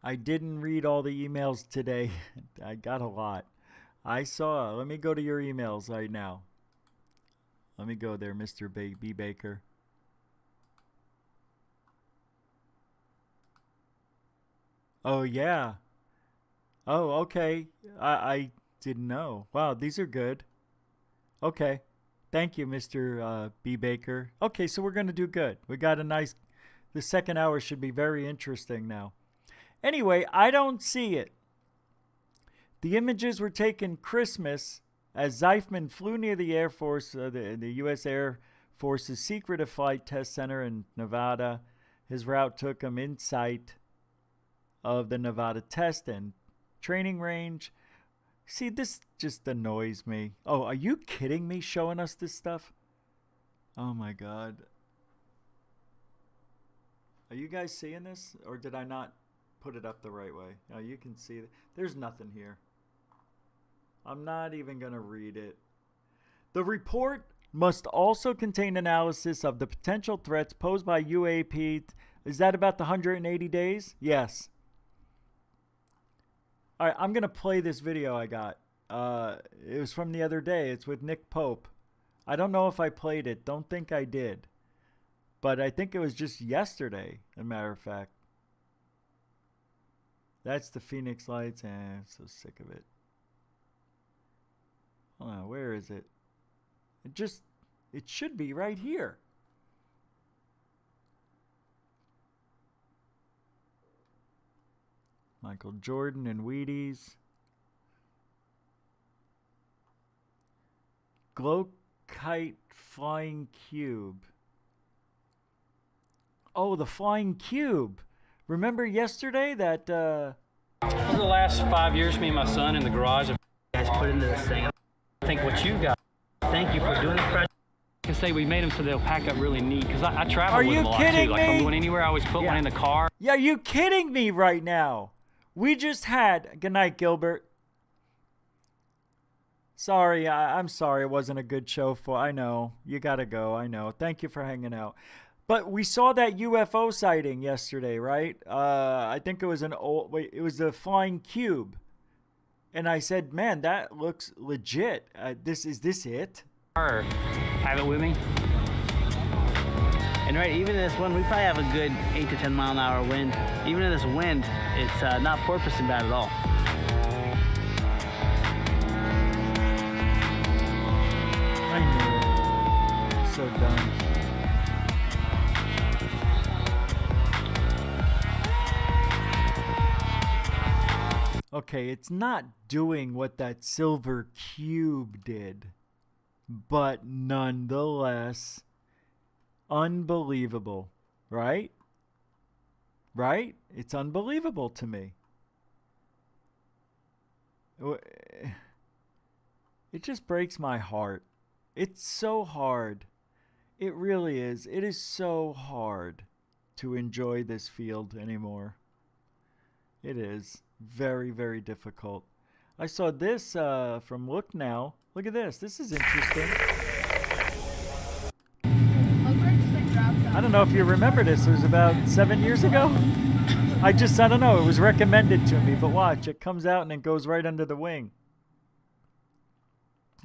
I didn't read all the emails today. I got a lot. Let me go to your emails right now. Let me go there, Mr. B. Baker. Oh, yeah. Oh, okay. I didn't know. Wow, these are good. Okay. Thank you, Mr. B. Baker. Okay, so we're going to do good. We got a nice... The second hour should be very interesting now. Anyway, I don't see it. The images were taken Christmas as Zeifman flew near the Air Force, the U.S. Air Force's secretive flight test center in Nevada. His route took him in sight of the Nevada test and training range. See, this just annoys me. Oh, are you kidding me showing us this stuff? Oh my God. Are you guys seeing this? Or did I not put it up the right way? No, you can see it. There's nothing here. I'm not even going to read it. The report must also contain analysis of the potential threats posed by UAP. Is that about the 180 days? Yes. All right, I'm going to play this video I got. It was from the other day. It's with Nick Pope. I don't know if I played it. Don't think I did. But I think it was just yesterday, as a matter of fact. That's the Phoenix Lights. I'm so sick of it. Hold on, where is it? It should be right here. Michael Jordan and Wheaties. Glow Kite Flying Cube. Oh, the Flying Cube. Remember yesterday that, Over the last 5 years, me and my son in the garage, guys put into this thing. I think what you got, thank you for doing this project. I can say we made them so they'll pack up really neat, because I travel with them a lot too. Like if I'm going anywhere, I always put one in the car. Yeah, are you kidding me right now? We just had, good night, Gilbert. Sorry, I'm sorry it wasn't a good show for, I know, you gotta go, I know. Thank you for hanging out. But we saw that UFO sighting yesterday, right? I think it was it was the flying cube. And I said, man, that looks legit. Is this it? Have it with me. And right, even in this wind, we probably have a good 8 to 10 mile an hour wind. Even in this wind, it's not porpoising bad at all. I knew it. So dumb. Okay, it's not doing what that silver cube did, but nonetheless, unbelievable, right? Right? It's unbelievable to me. It just breaks my heart. It's so hard. It really is. It is so hard to enjoy this field anymore. It is. Very, very difficult. I saw this from Look Now. Look at this. This is interesting. I don't know if you remember this. It was about 7 years ago. I don't know. It was recommended to me. But watch. It comes out and it goes right under the wing.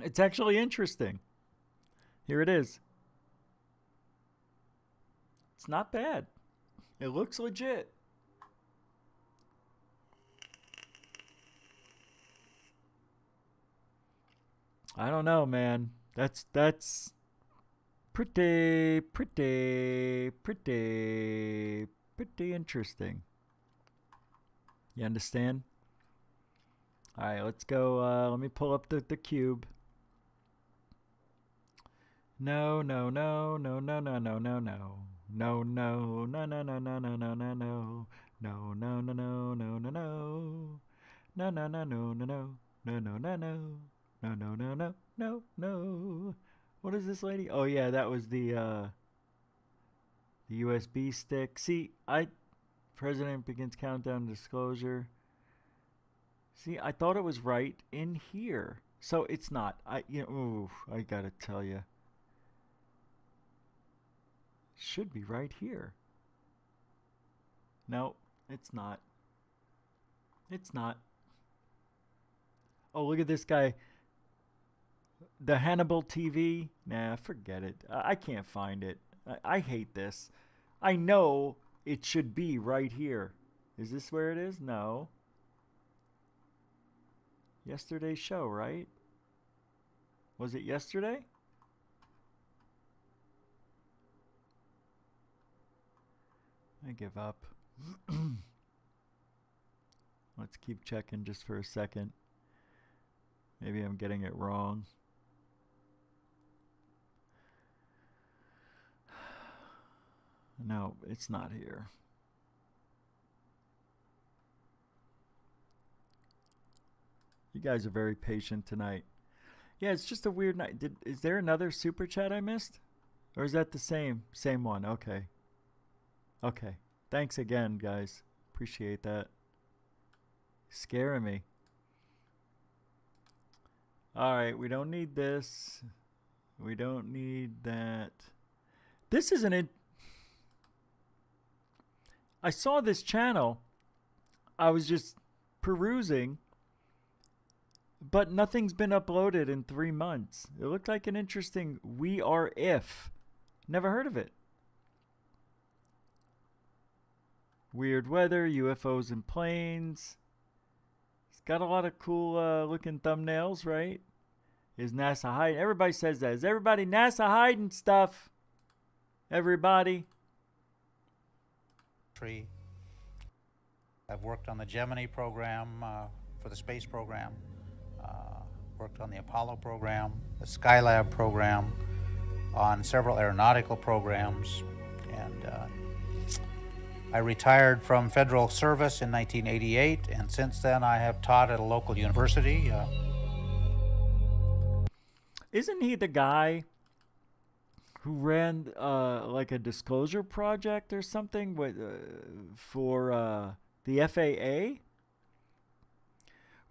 It's actually interesting. Here it is. It's not bad. It looks legit. I don't know, man. That's pretty interesting. You understand? All right, let's go. Let me pull up the cube. No, no, no, no, no, no, no, no, no. No, no, no, no, no, no, no, no, no, no. No, no, no, no, no, no, no. No, no, no, no, no, no. No, no, no, no. No, no, no, no, no, no. What is this lady? Oh yeah, that was the USB stick. See, President begins countdown disclosure. See, I thought it was right in here. So it's not. I gotta tell you. Should be right here. No, it's not. It's not. Oh, look at this guy. The Hannibal TV. Nah, forget it. I can't find it. I hate this. I know it should be right here. Is this where it is? No. Yesterday's show, right? Was it yesterday? I give up. Let's keep checking just for a second. Maybe I'm getting it wrong. No, it's not here. You guys are very patient tonight. Yeah, it's just a weird night. Is there another super chat I missed? Or is that the same one? Okay. Okay. Thanks again, guys. Appreciate that. Scaring me. Alright, we don't need this. We don't need that. This isn't it. I saw this channel. I was just perusing. But nothing's been uploaded in 3 months. It looked like an interesting We Are If. Never heard of it. Weird weather, UFOs and planes. It's got a lot of cool looking thumbnails, right? Is NASA hiding? Everybody says that. Is everybody NASA hiding stuff? Everybody? I've worked on the Gemini program for the space program. Worked on the Apollo program, the Skylab program, on several aeronautical programs, and I retired from federal service in 1988, and since then I have taught at a local university. Isn't he the guy who ran like a disclosure project or something with for the FAA?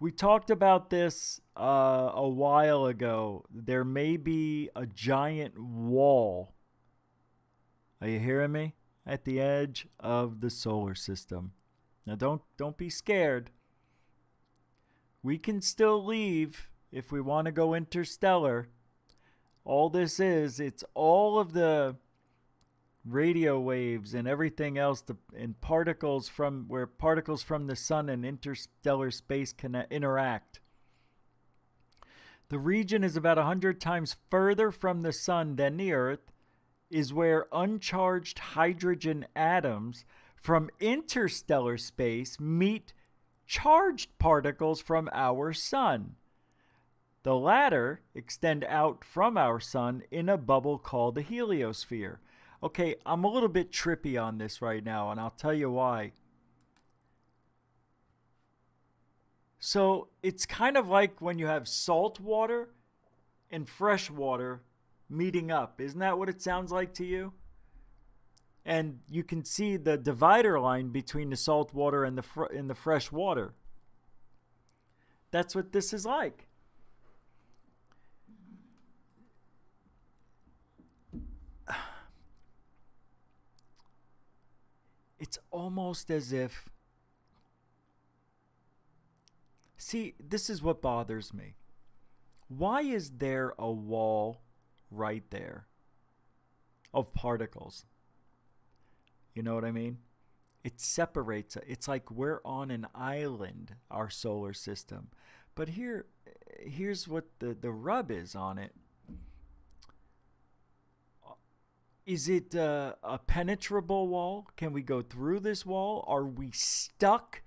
We talked about this a while ago. There may be a giant wall. Are you hearing me? At the edge of the solar system. Now don't be scared. We can still leave if we want to go interstellar. All this is, it's all of the radio waves and everything else, and particles from the sun and interstellar space can interact. The region is about 100 times further from the sun than the Earth, is where uncharged hydrogen atoms from interstellar space meet charged particles from our sun. The latter extend out from our sun in a bubble called the heliosphere. Okay, I'm a little bit trippy on this right now, and I'll tell you why. So it's kind of like when you have salt water and fresh water meeting up. Isn't that what it sounds like to you? And you can see the divider line between the salt water and the fresh water. That's what this is like. It's almost as if... See, this is what bothers me. Why is there a wall right there of particles? You know what I mean? It separates. It's like we're on an island, our solar system. But here's what the rub is on it. Is it a penetrable wall? Can we go through this wall? Are we stuck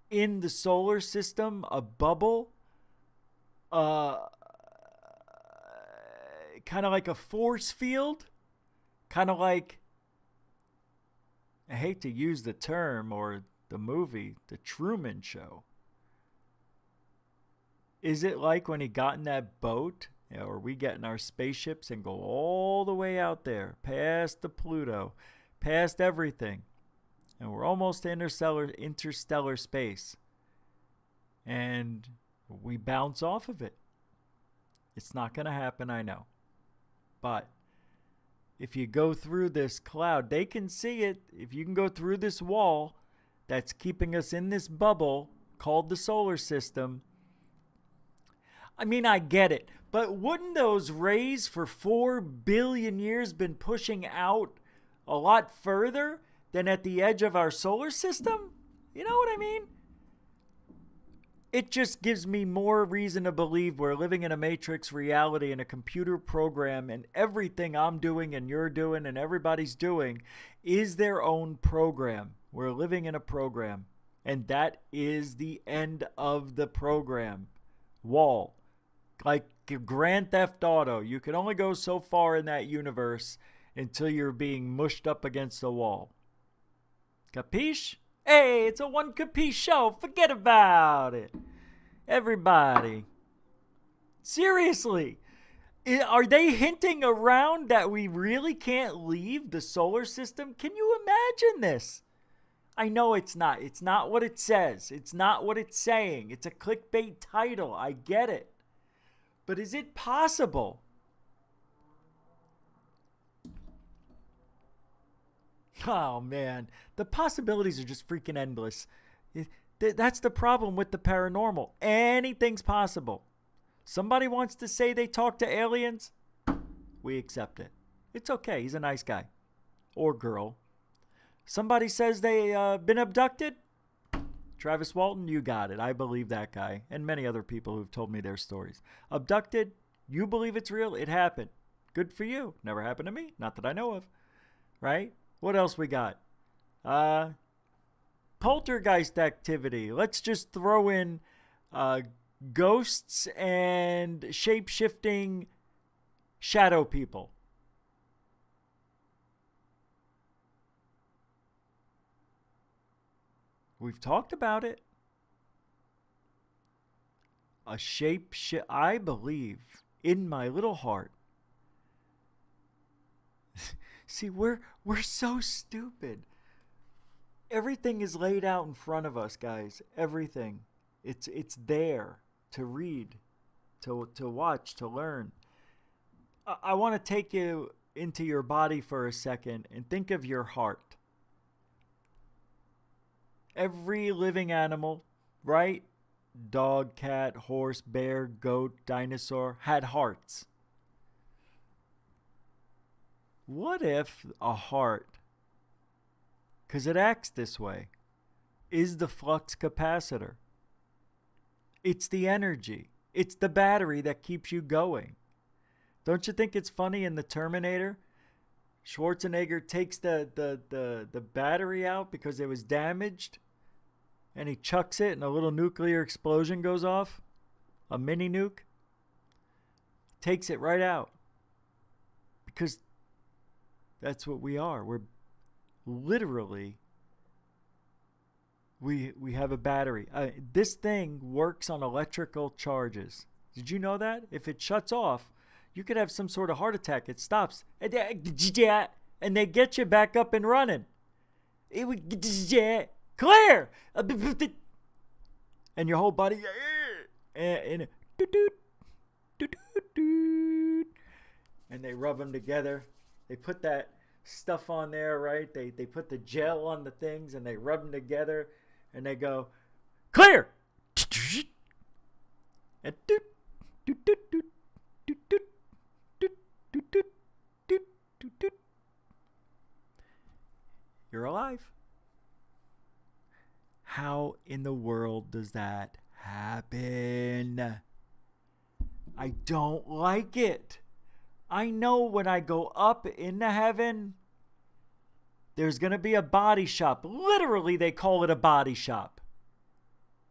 in the solar system a bubble, kind of like a force field, kind of like, I hate to use the term or the movie, The Truman Show. Is it like when he got in that boat, or we get in our spaceships and go all the way out there, past the Pluto, past everything, and we're almost to interstellar space, and we bounce off of it? It's not going to happen, I know. But if you go through this cloud, they can see it. If you can go through this wall that's keeping us in this bubble called the solar system, I mean, I get it. But wouldn't those rays for 4 billion years been pushing out a lot further than at the edge of our solar system? You know what I mean? It just gives me more reason to believe we're living in a matrix reality, in a computer program, and everything I'm doing and you're doing and everybody's doing is their own program. We're living in a program, and that is the end of the program. Wall. Like Grand Theft Auto, you can only go so far in that universe until you're being mushed up against the wall. Capiche? Hey, it's a one capiche show. Forget about it. Everybody. Seriously. Are they hinting around that we really can't leave the solar system? Can you imagine this? I know it's not. It's not what it says. It's not what it's saying. It's a clickbait title. I get it. But is it possible? Oh, man. The possibilities are just freaking endless. That's the problem with the paranormal. Anything's possible. Somebody wants to say they talk to aliens? We accept it. It's okay. He's a nice guy. Or girl. Somebody says they been abducted? Travis Walton, you got it. I believe that guy. And many other people who've told me their stories. Abducted? You believe it's real? It happened. Good for you. Never happened to me. Not that I know of. Right? What else we got? Poltergeist activity. Let's just throw in ghosts and shape-shifting shadow people. We've talked about it. A I believe in my little heart. See, we're so stupid. Everything is laid out in front of us, guys. Everything. It's there to read, to watch, to learn. I want to take you into your body for a second and think of your heart. Every living animal, right? Dog, cat, horse, bear, goat, dinosaur had hearts. What if a heart, because it acts this way, is the flux capacitor? It's the energy. It's the battery that keeps you going. Don't you think it's funny in the Terminator? Schwarzenegger takes the battery out because it was damaged, and he chucks it and a little nuclear explosion goes off. A mini nuke. Takes it right out. Because that's what we are. We're literally, we have a battery. This thing works on electrical charges. Did you know that? If it shuts off, you could have some sort of heart attack. It stops. And they get you back up and running. It would clear. And your whole body and they rub them together. They put that stuff on there, right? They put the gel on the things and they rub them together and they go clear. And you're alive. How in the world does that happen? I don't like it. I know when I go up into heaven, there's going to be a body shop. Literally, they call it a body shop.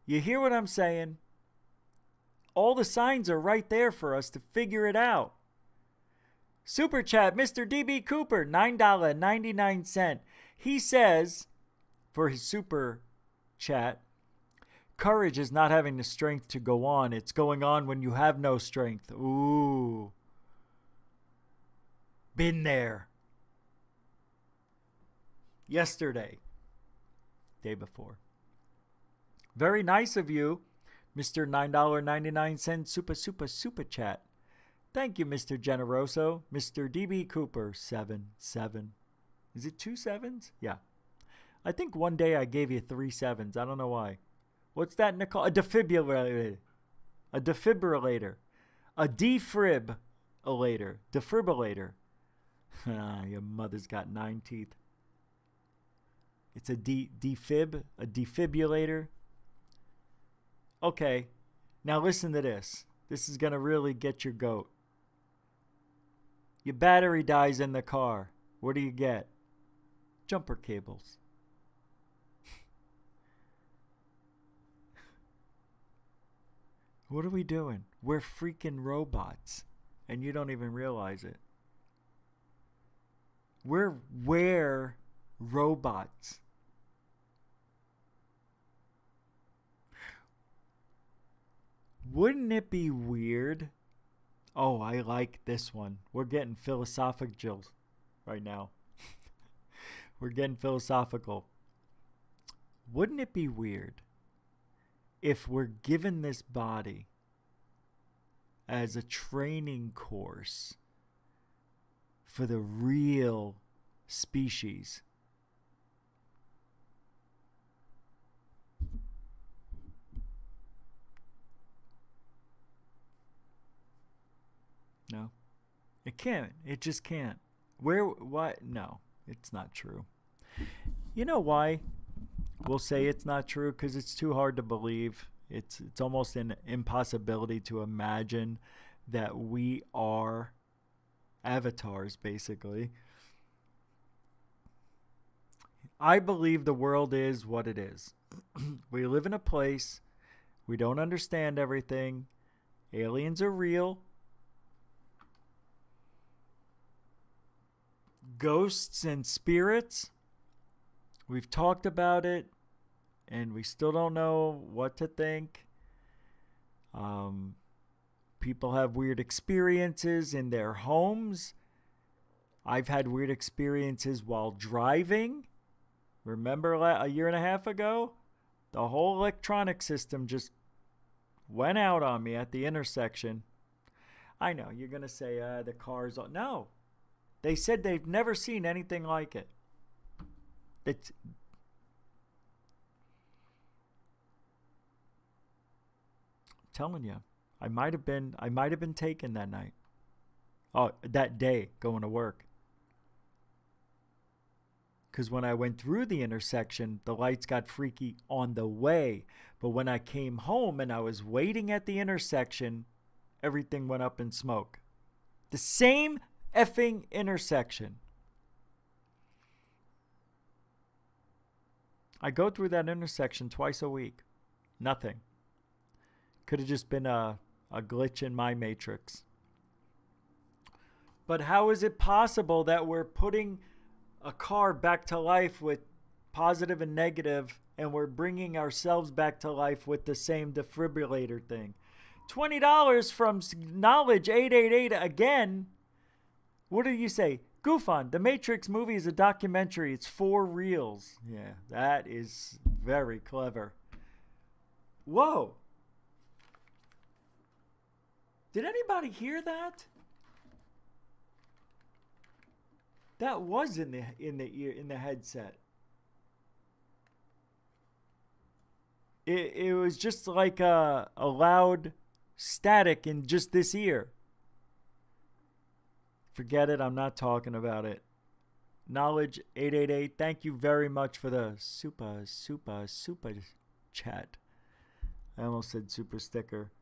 You hear what I'm saying? All the signs are right there for us to figure it out. Super chat, Mr. DB Cooper, $9.99. He says, for his super chat, courage is not having the strength to go on. It's going on when you have no strength. Ooh. Been there. Yesterday. Day before. Very nice of you, Mr. $9.99 super chat. Thank you, Mr. Generoso. Mr. DB Cooper, 7. Is it 2 7s? Yeah. I think one day I gave you 3 7s. I don't know why. What's that, Nicole? A defibrillator. A defibrillator. A defibrillator. Defibrillator. Your mother's got 9 teeth. It's a defib. A defibrillator. Okay. Now listen to this. This is going to really get your goat. Your battery dies in the car. What do you get? Jumper cables. What are we doing? We're freaking robots. And you don't even realize it. We're robots. Wouldn't it be weird? Oh, I like this one. We're getting philosophical right now. We're getting philosophical. Wouldn't it be weird if we're given this body as a training course for the real species? No. It can't. It just can't. Why? No, it's not true. You know why? We'll say it's not true because it's too hard to believe. It's almost an impossibility to imagine that we are avatars, basically. I believe the world is what it is. We live in a place. We don't understand everything. Aliens are real. Ghosts and spirits, we've talked about it, and we still don't know what to think. People have weird experiences in their homes. I've had weird experiences while driving. Remember a year and a half ago? The whole electronic system just went out on me at the intersection. I know, you're going to say, the car's on. No. They said they've never seen anything like it. It's I'm telling you, I might have been taken that night. Oh, that day going to work. Because when I went through the intersection, the lights got freaky on the way. But when I came home and I was waiting at the intersection, everything went up in smoke. The same effing intersection. I go through that intersection twice a week. Nothing. Could have just been a glitch in my matrix. But how is it possible that we're putting a car back to life with positive and negative, and we're bringing ourselves back to life with the same defibrillator thing? $20 from Knowledge 888 again. What do you say? Goofon, the Matrix movie is a documentary. It's 4 reels. Yeah, that is very clever. Whoa. Did anybody hear that? That was in the headset. It was just like a loud static in just this ear. Forget it. I'm not talking about it. Knowledge 888. Thank you very much for the super chat. I almost said super sticker.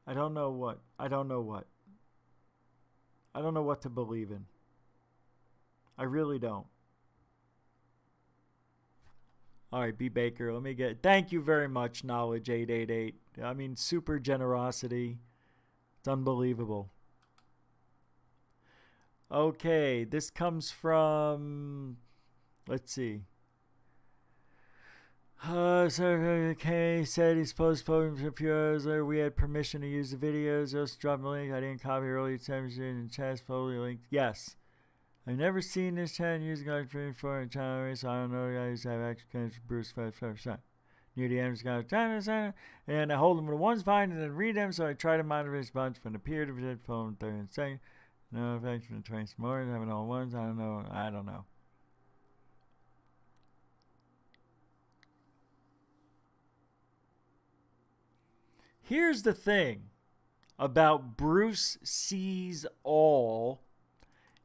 I don't know what to believe in. I really don't. All right, B. Baker, let me get... Thank you very much, Knowledge 888. I mean, super generosity. It's unbelievable. Okay, this comes from... Let's see. Okay, said he's postponed a few hours later. We had permission to use the videos. Just dropped the link. I didn't copy earlier temperature in chat. Probably linked. Yes. I've never seen this channel using guide for a channel, so I don't know guys have actually come for Bruce 5%. Near the end, it's got a and I hold them with one's fine and then read them, so I try to monitor his bunch from the peer to the phone 30 seconds. No effect from the 20 more, having all ones. I don't know. Here's the thing about Bruce Sees All,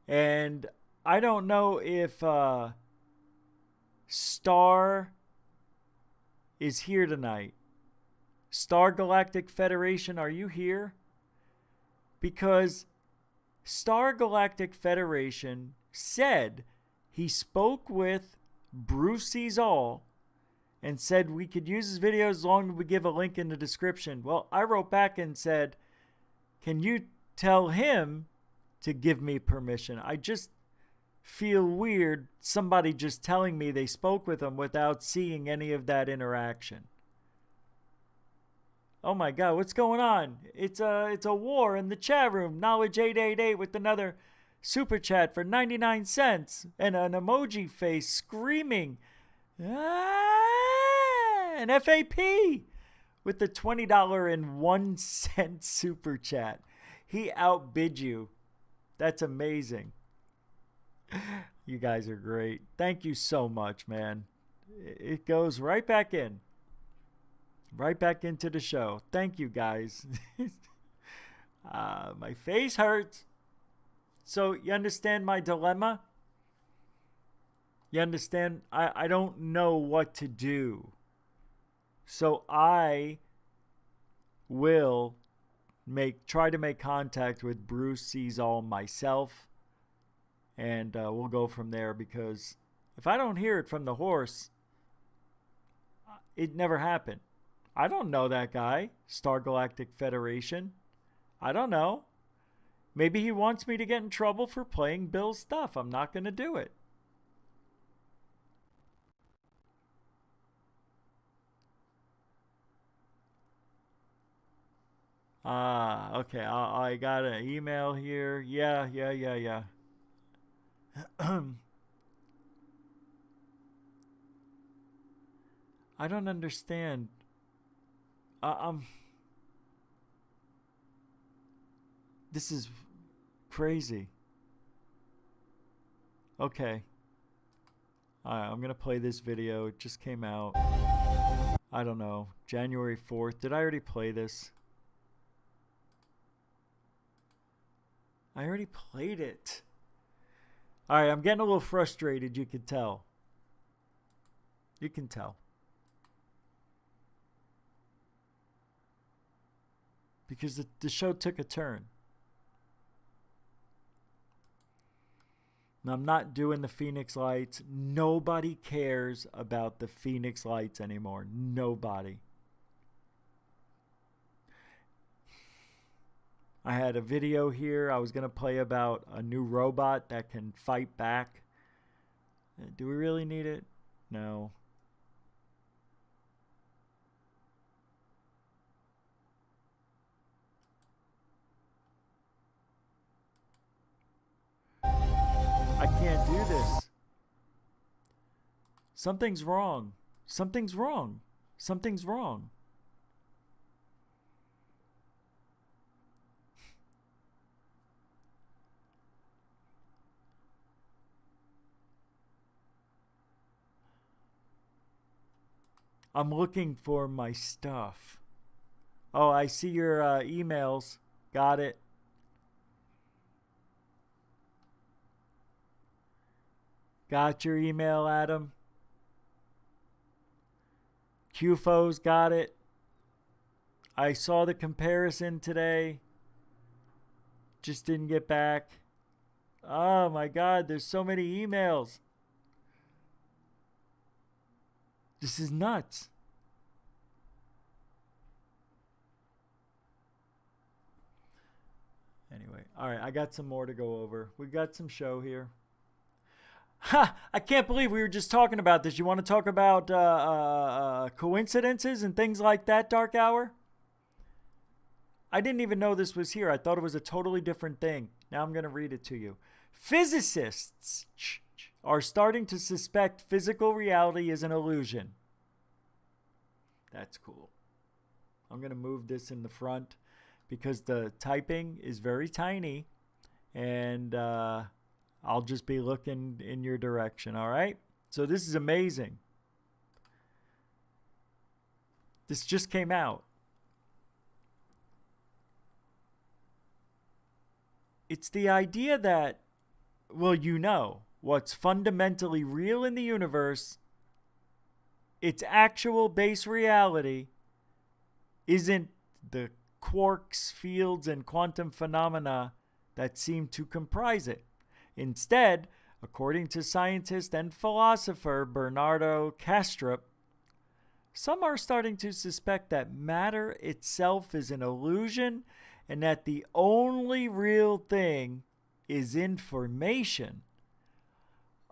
and I don't know if Star is here tonight. Star Galactic Federation, are you here? Because Star Galactic Federation said he spoke with Bruce Sees All and said we could use his videos as long as we give a link in the description. Well, I wrote back and said, can you tell him to give me permission? I just feel weird somebody just telling me they spoke with him without seeing any of that interaction. Oh my God, what's going on? It's a war in the chat room. Knowledge 888 with another super chat for 99 cents and an emoji face screaming. An FAP with the $20.01 super chat. He outbid you. That's amazing. You guys are great. Thank you so much, man. It goes right back in. Right back into the show. Thank you, guys. My face hurts. So you understand my dilemma? You understand? I don't know what to do. So I will try to make contact with Bruce Sees All myself. And we'll go from there, because if I don't hear it from the horse, it never happened. I don't know that guy, Star Galactic Federation. I don't know. Maybe he wants me to get in trouble for playing Bill's stuff. I'm not going to do it. Okay. I got an email here. Yeah. I don't understand. This is crazy. Okay. Alright, I'm gonna play this video. It just came out. I don't know. January 4th. Did I already play this? I already played it. Alright, I'm getting a little frustrated, you can tell. You can tell. Because the show took a turn. And I'm not doing the Phoenix Lights. Nobody cares about the Phoenix Lights anymore. Nobody. I had a video here I was going to play about a new robot that can fight back. Do we really need it? No. I can't do this. Something's wrong. Something's wrong. Something's wrong. I'm looking for my stuff. Oh, I see your emails. Got it. Got your email, Adam. QFO's got it. I saw the comparison today. Just didn't get back. Oh my God, there's so many emails. This is nuts. Anyway, all right, I got some more to go over. We got some show here. Ha! I can't believe we were just talking about this. You want to talk about coincidences and things like that, Dark Hour? I didn't even know this was here. I thought it was a totally different thing. Now I'm going to read it to you. Physicists are starting to suspect physical reality is an illusion. That's cool. I'm going to move this in the front because the typing is very tiny, and I'll just be looking in your direction, all right? So this is amazing. This just came out. It's the idea that, well, you know, what's fundamentally real in the universe, its actual base reality, isn't the quarks, fields, and quantum phenomena that seem to comprise it. Instead, according to scientist and philosopher Bernardo Kastrup, some are starting to suspect that matter itself is an illusion and that the only real thing is information.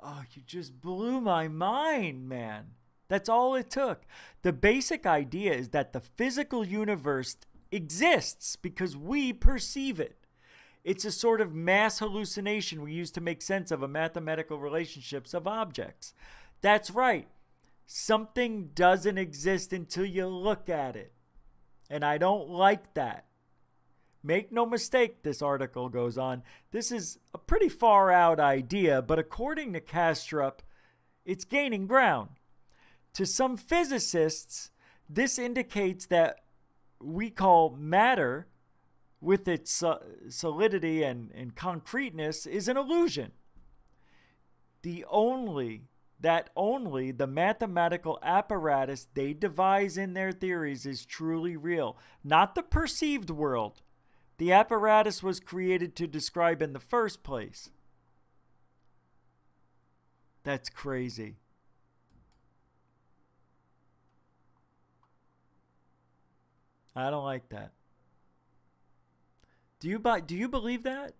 Oh, you just blew my mind, man. That's all it took. The basic idea is that the physical universe exists because we perceive it. It's a sort of mass hallucination we use to make sense of a mathematical relationships of objects. That's right. Something doesn't exist until you look at it. And I don't like that. Make no mistake, this article goes on, this is a pretty far out idea, but according to Kastrup, it's gaining ground. To some physicists, this indicates that we call matter, with its solidity and concreteness, is an illusion. Only the mathematical apparatus they devise in their theories is truly real, not the perceived world the apparatus was created to describe in the first place. That's crazy. I don't like that. Do you believe that?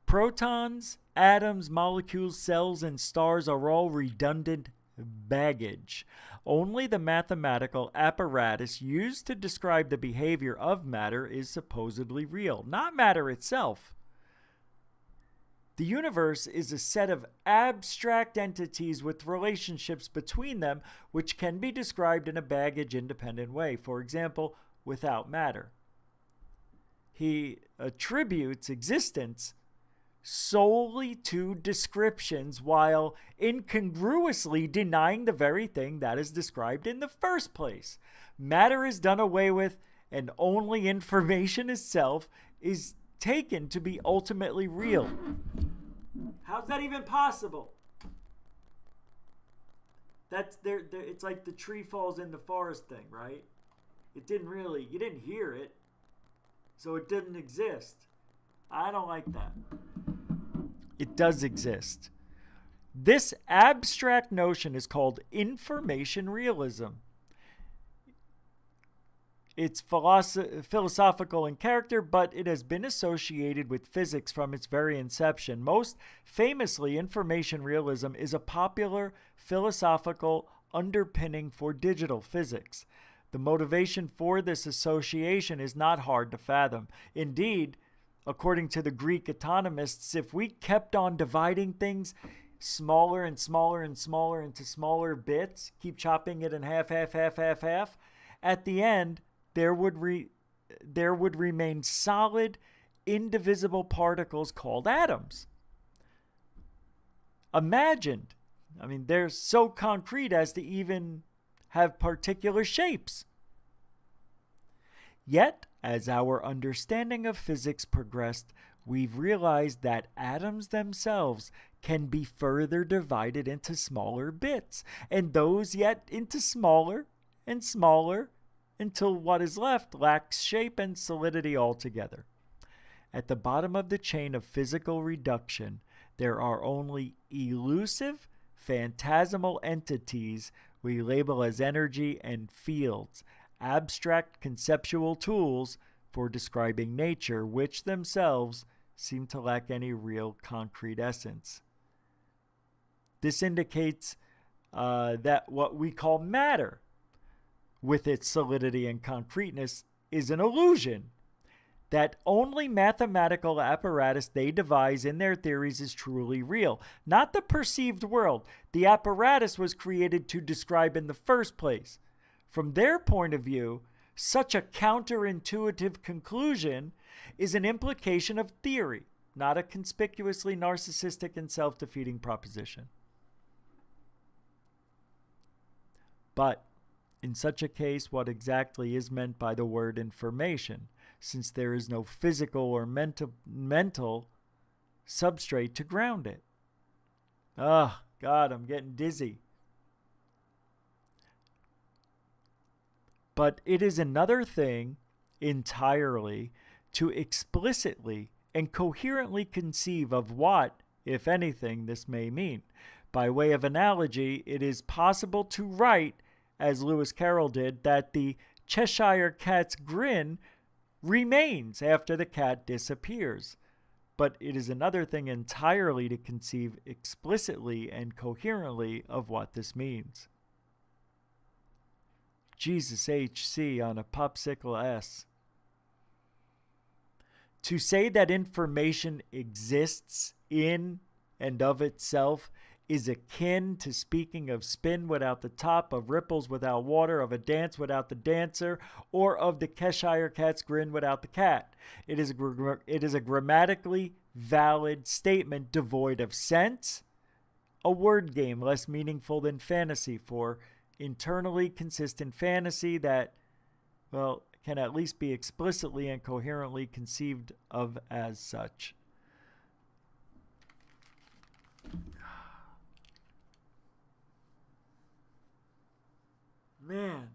Protons, atoms, molecules, cells, and stars are all redundant baggage. Only the mathematical apparatus used to describe the behavior of matter is supposedly real, not matter itself. The universe is a set of abstract entities with relationships between them which can be described in a baggage-independent way, for example, without matter. He attributes existence solely to descriptions while incongruously denying the very thing that is described in the first place. Matter is done away with, and only information itself is taken to be ultimately real. How's that even possible? That's it's like the tree falls in the forest thing, right? You didn't hear it, so it didn't exist. I don't like that. It does exist. This abstract notion is called information realism. It's philosophical in character, but it has been associated with physics from its very inception. Most famously, information realism is a popular philosophical underpinning for digital physics. The motivation for this association is not hard to fathom. Indeed, according to the Greek atomists, if we kept on dividing things smaller and smaller and smaller into smaller bits, keep chopping it in half, at the end, there would remain solid, indivisible particles called atoms. Imagined. I mean, they're so concrete as to even have particular shapes. Yet, as our understanding of physics progressed, we've realized that atoms themselves can be further divided into smaller bits, and those yet into smaller and smaller, until what is left lacks shape and solidity altogether. At the bottom of the chain of physical reduction, there are only elusive, phantasmal entities we label as energy and fields, abstract conceptual tools for describing nature, which themselves seem to lack any real concrete essence. This indicates that what we call matter, with its solidity and concreteness, is an illusion. That only mathematical apparatus they devise in their theories is truly real, not the perceived world the apparatus was created to describe in the first place. From their point of view, such a counterintuitive conclusion is an implication of theory, not a conspicuously narcissistic and self-defeating proposition. But in such a case, what exactly is meant by the word information, since there is no physical or mental substrate to ground it? Oh, God, I'm getting dizzy. But it is another thing entirely to explicitly and coherently conceive of what, if anything, this may mean. By way of analogy, it is possible to write, as Lewis Carroll did, that the Cheshire Cat's grin remains after the cat disappears. But it is another thing entirely to conceive explicitly and coherently of what this means. Jesus HC on a popsicle S. To say that information exists in and of itself is akin to speaking of spin without the top, of ripples without water, of a dance without the dancer, or of the Cheshire Cat's grin without the cat. It is a grammatically valid statement devoid of sense, a word game less meaningful than fantasy, for internally consistent fantasy that, well, can at least be explicitly and coherently conceived of as such. Man.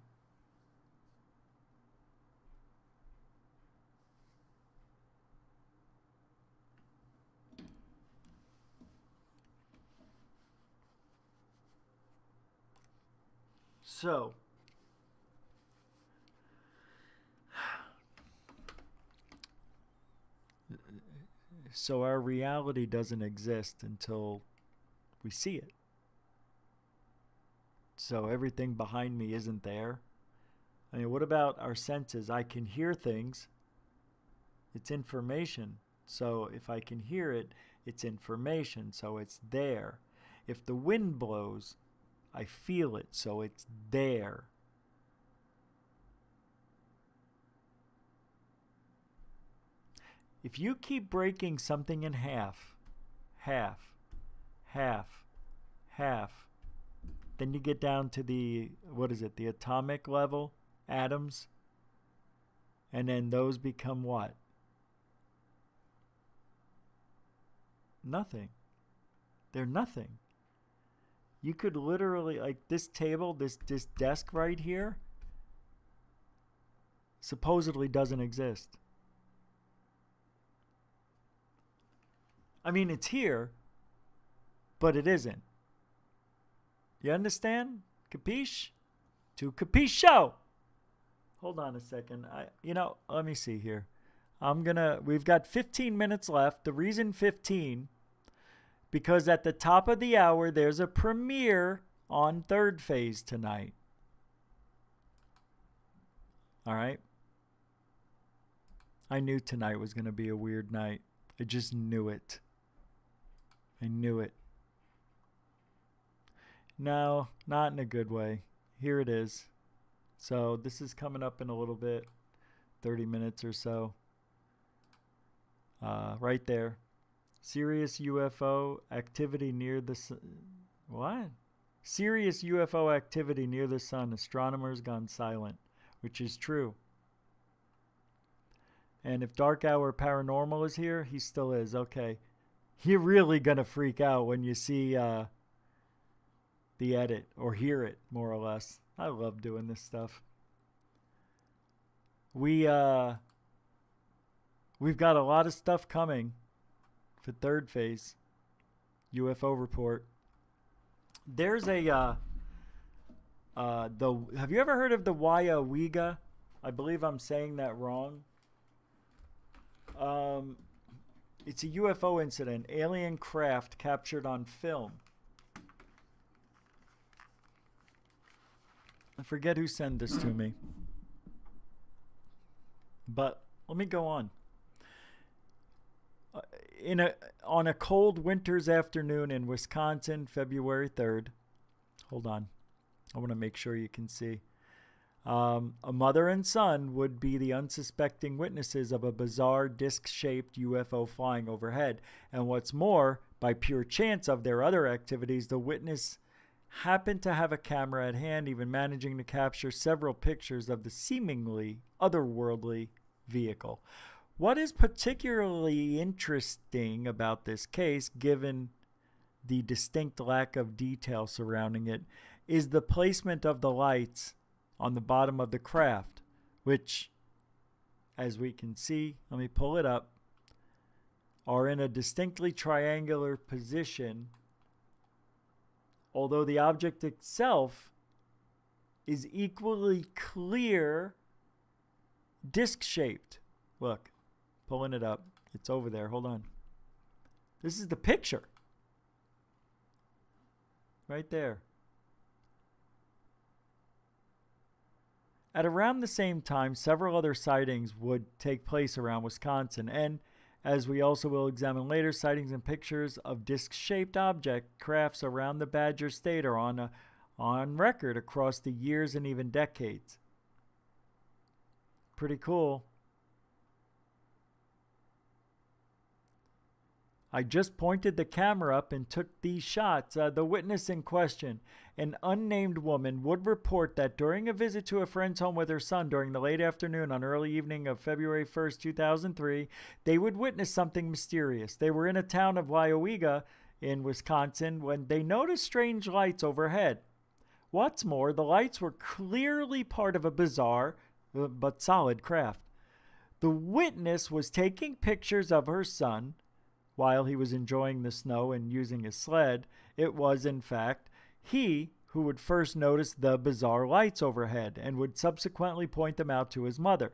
So our reality doesn't exist until we see it. So everything behind me isn't there. I mean, what about our senses? I can hear things. It's information. So if I can hear it, it's information. So it's there. If the wind blows, I feel it. So it's there. If you keep breaking something in half, then you get down to the, the atomic level, atoms, and then those become what? Nothing. They're nothing. You could literally, like this table, this desk right here, supposedly doesn't exist. I mean, it's here, but it isn't. You understand? Capiche? To capiscio. Hold on a second. Let me see here. We've got 15 minutes left. The reason 15, because at the top of the hour, there's a premiere on Third Phase tonight. All right? I knew tonight was going to be a weird night. I just knew it. I knew it. No, not in a good way. Here it is. So this is coming up in a little bit, 30 minutes or so. Right there. Serious UFO activity near the sun. What? Serious UFO activity near the sun. Astronomers gone silent, which is true. And if Dark Hour Paranormal is here, he still is. Okay. You're really going to freak out when you see the edit or hear it, more or less. I love doing this stuff. We've got a lot of stuff coming for Third Phase UFO report. There's a Have you ever heard of the Waiawiga? I believe I'm saying that wrong. It's a UFO incident, alien craft captured on film. I forget who sent this to me. But let me go on. On a cold winter's afternoon in Wisconsin, February 3rd. Hold on. I want to make sure you can see. A mother and son would be the unsuspecting witnesses of a bizarre disc-shaped UFO flying overhead. And what's more, by pure chance of their other activities, the witness happened to have a camera at hand, even managing to capture several pictures of the seemingly otherworldly vehicle. What is particularly interesting about this case, given the distinct lack of detail surrounding it, is the placement of the lights on the bottom of the craft, which, as we can see, let me pull it up, are in a distinctly triangular position, although the object itself is equally clear, disc-shaped. Look, pulling it up. It's over there. Hold on. This is the picture. Right there. At around the same time, several other sightings would take place around Wisconsin, and as we also will examine later, sightings and pictures of disc-shaped object crafts around the Badger State are on record across the years and even decades. Pretty cool. I just pointed the camera up and took these shots. The witness in question, an unnamed woman, would report that during a visit to a friend's home with her son during the late afternoon on early evening of February 1st, 2003, they would witness something mysterious. They were in a town of Waiawiga in Wisconsin when they noticed strange lights overhead. What's more, the lights were clearly part of a bizarre but solid craft. The witness was taking pictures of her son while he was enjoying the snow and using his sled. It was, in fact, he who would first notice the bizarre lights overhead and would subsequently point them out to his mother.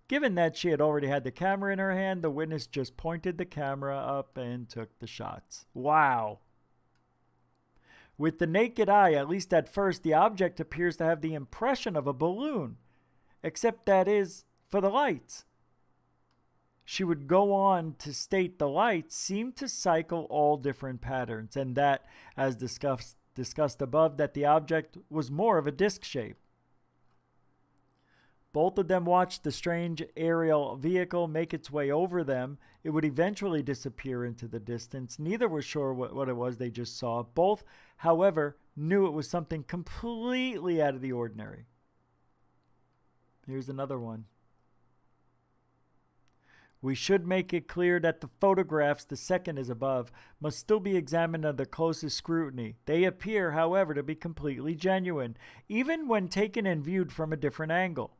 Given that she had already had the camera in her hand, the witness just pointed the camera up and took the shots. Wow. With the naked eye, at least at first, the object appears to have the impression of a balloon, except that is for the lights. She would go on to state the lights seem to cycle all different patterns, and that, as discussed above, that the object was more of a disc shape. Both of them watched the strange aerial vehicle make its way over them. It would eventually disappear into the distance. Neither was sure what it was they just saw. Both, however, knew it was something completely out of the ordinary. Here's another one. We should make it clear that the photographs, the second is above, must still be examined under the closest scrutiny. They appear, however, to be completely genuine, even when taken and viewed from a different angle.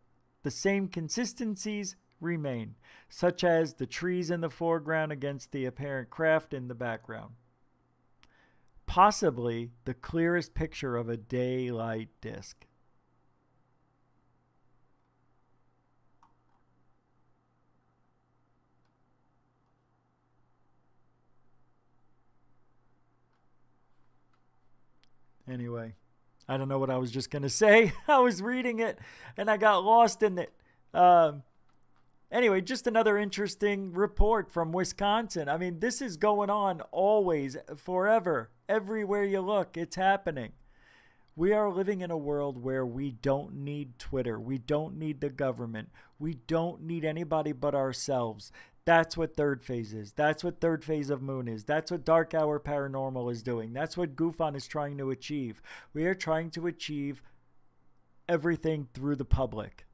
The same consistencies remain, such as the trees in the foreground against the apparent craft in the background. Possibly the clearest picture of a daylight disk. Anyway, I don't know what I was just going to say. I was reading it and I got lost in it. Anyway, just another interesting report from Wisconsin. I mean, this is going on always, forever. Everywhere you look, it's happening. We are living in a world where we don't need Twitter. We don't need the government. We don't need anybody but ourselves. That's what third phase is. That's what third phase of Moon is. That's what Dark Hour Paranormal is doing. That's what GoofOn is trying to achieve. We are trying to achieve everything through the public.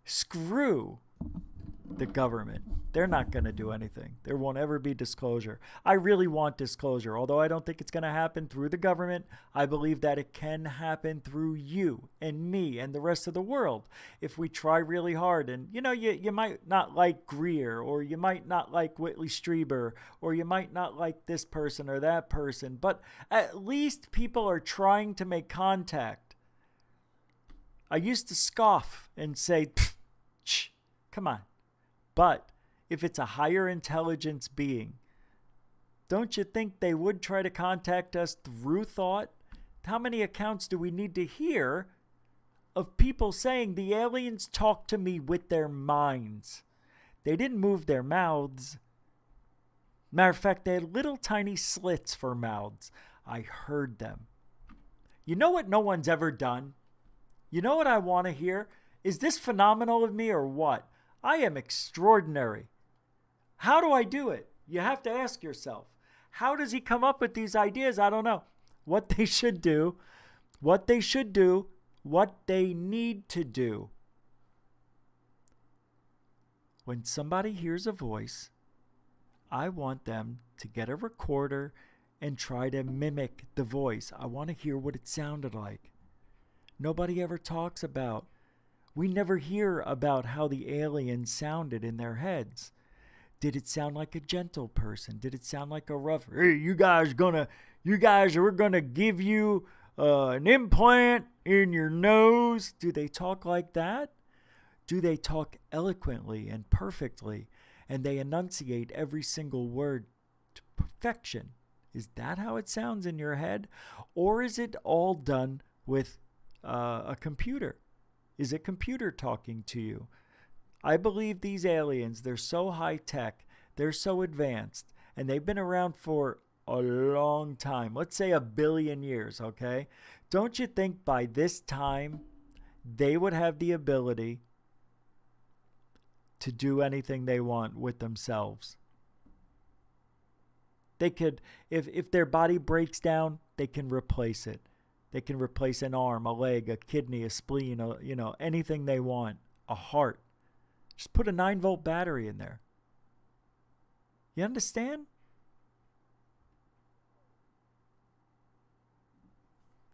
Screw the government. They're not going to do anything. There won't ever be disclosure. I really want disclosure. Although I don't think it's going to happen through the government, I believe that it can happen through you and me and the rest of the world if we try really hard. And, you know, you might not like Greer, or you might not like Whitley Strieber, or you might not like this person or that person, but at least people are trying to make contact I used to scoff and say, "Shh, come on." But if it's a higher intelligence being, don't you think they would try to contact us through thought? How many accounts do we need to hear of people saying the aliens talk to me with their minds? They didn't move their mouths. Matter of fact, they had little tiny slits for mouths. I heard them. You know what no one's ever done? You know what I want to hear? Is this phenomenal of me or what? I am extraordinary. How do I do it? You have to ask yourself. How does he come up with these ideas? I don't know. What they should do, what they need to do. When somebody hears a voice, I want them to get a recorder and try to mimic the voice. I want to hear what it sounded like. Nobody ever talks about. We never hear about how the aliens sounded in their heads. Did it sound like a gentle person? Did it sound like a rough? Hey, we're gonna give you an implant in your nose. Do they talk like that? Do they talk eloquently and perfectly, and they enunciate every single word to perfection? Is that how it sounds in your head? Or is it all done with a computer? Is it computer talking to you? I believe these aliens, they're so high tech, they're so advanced, and they've been around for a long time. Let's say 1 billion years, okay? Don't you think by this time they would have the ability to do anything they want with themselves? They could, if their body breaks down, they can replace it. They can replace an arm, a leg, a kidney, a spleen, anything they want, a heart. Just put a 9-volt battery in there. You understand?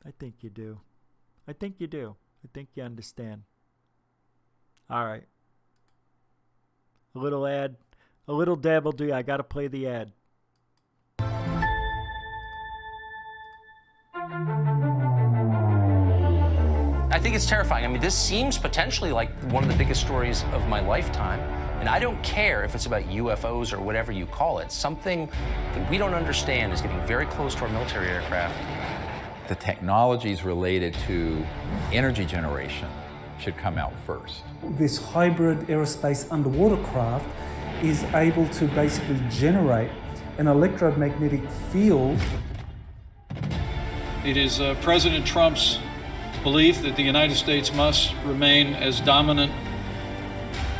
I think you do. I think you do. I think you understand. All right. A little ad. A little dab will do. I got to play the ad. I think it's terrifying. I mean, this seems potentially like one of the biggest stories of my lifetime. And I don't care if it's about UFOs or whatever you call it. Something that we don't understand is getting very close to our military aircraft. The technologies related to energy generation should come out first. This hybrid aerospace underwater craft is able to basically generate an electromagnetic field. It is President Trump's belief that the United States must remain as dominant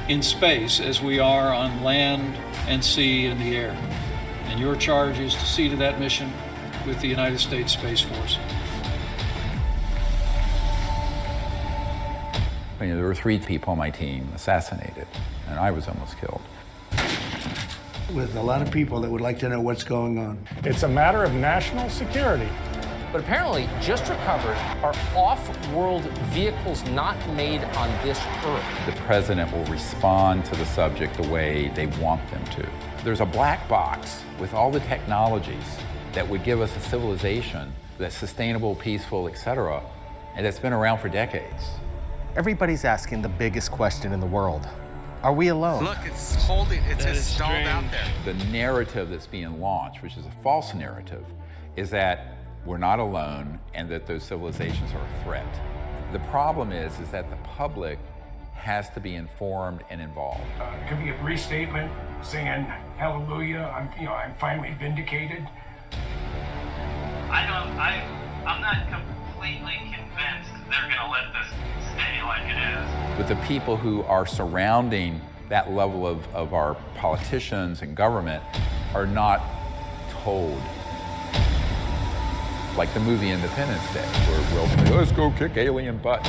in space as we are on land and sea and the air. And your charge is to see to that mission with the United States Space Force. There were 3 people on my team assassinated, and I was almost killed. With a lot of people that would like to know what's going on. It's a matter of national security. But apparently, just recovered are off-world vehicles not made on this Earth. The president will respond to the subject the way they want them to. There's a black box with all the technologies that would give us a civilization that's sustainable, peaceful, etc., and that's been around for decades. Everybody's asking the biggest question in the world. Are we alone? Look, it's holding, it's just stalled out there. The narrative that's being launched, which is a false narrative, is that we're not alone and that those civilizations are a threat. The problem is that the public has to be informed and involved. Could be a brief statement saying, hallelujah, I'm finally vindicated. I'm not completely convinced they're gonna let this stay like it is. But the people who are surrounding that level of our politicians and government are not told. Like the movie Independence Day, where Will say, let's go kick alien butt.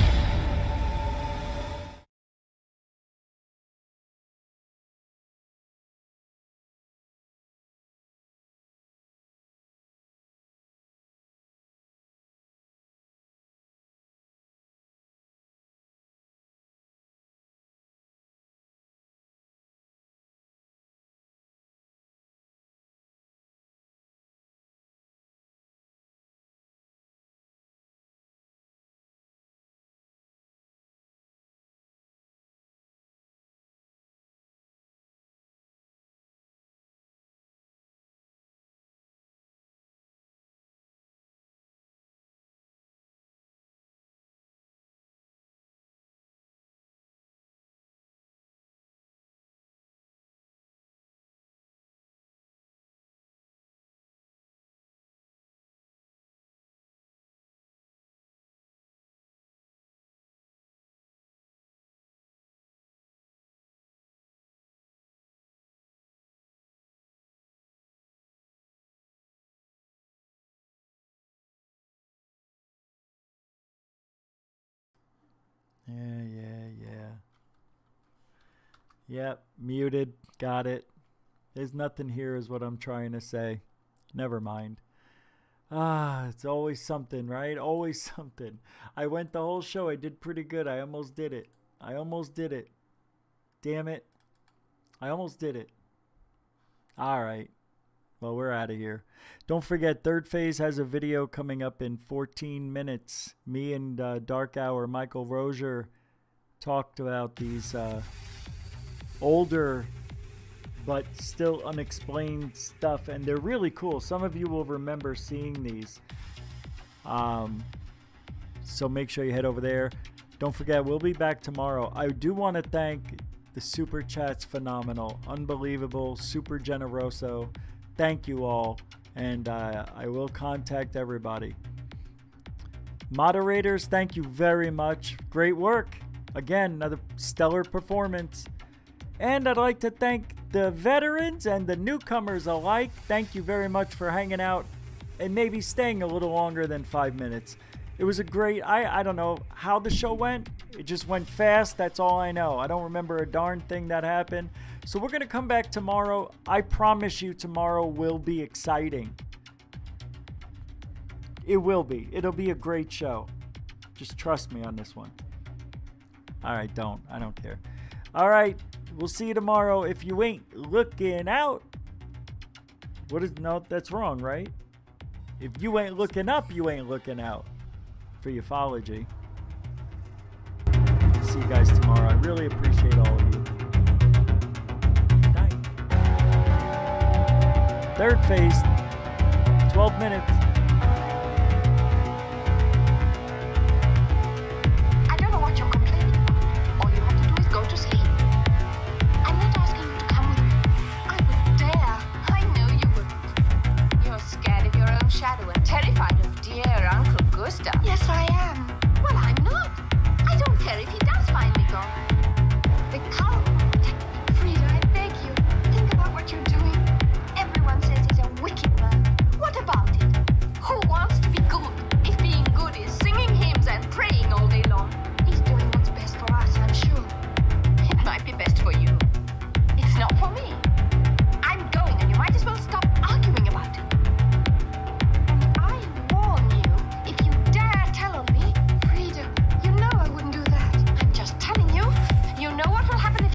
Yeah. Yep, muted. Got it. There's nothing here is what I'm trying to say. Never mind. It's always something, right? Always something. I went the whole show. I did pretty good. I almost did it. Damn it. I almost did it. All right. Well, we're out of here. Don't forget, Third Phase has a video coming up in 14 minutes. Me and Dark Hour, Michael Rozier, talked about these older but still unexplained stuff, and they're really cool. Some of you will remember seeing these. So make sure you head over there. Don't forget, we'll be back tomorrow. I do want to thank the Super Chat's phenomenal, unbelievable, super generoso. Thank you all, and I will contact everybody. Moderators, thank you very much. Great work. Again, another stellar performance. And I'd like to thank the veterans and the newcomers alike. Thank you very much for hanging out and maybe staying a little longer than 5 minutes. It was a great, I don't know how the show went. It just went fast. That's all I know. I don't remember a darn thing that happened. So we're going to come back tomorrow. I promise you tomorrow will be exciting. It will be. It'll be a great show. Just trust me on this one. All right, don't. I don't care. All right. We'll see you tomorrow. If you ain't looking out. No, that's wrong, right? If you ain't looking up, you ain't looking out. For ufology. See you guys tomorrow. I really appreciate all of you. Good night. Third Phase. 12 minutes. I don't know what you're complaining about. All you have to do is go to sleep. I'm not asking you to come with me. I would dare. I know you wouldn't. You're scared of your own shadow and terrified of dear Uncle Gustav. Yes, I am.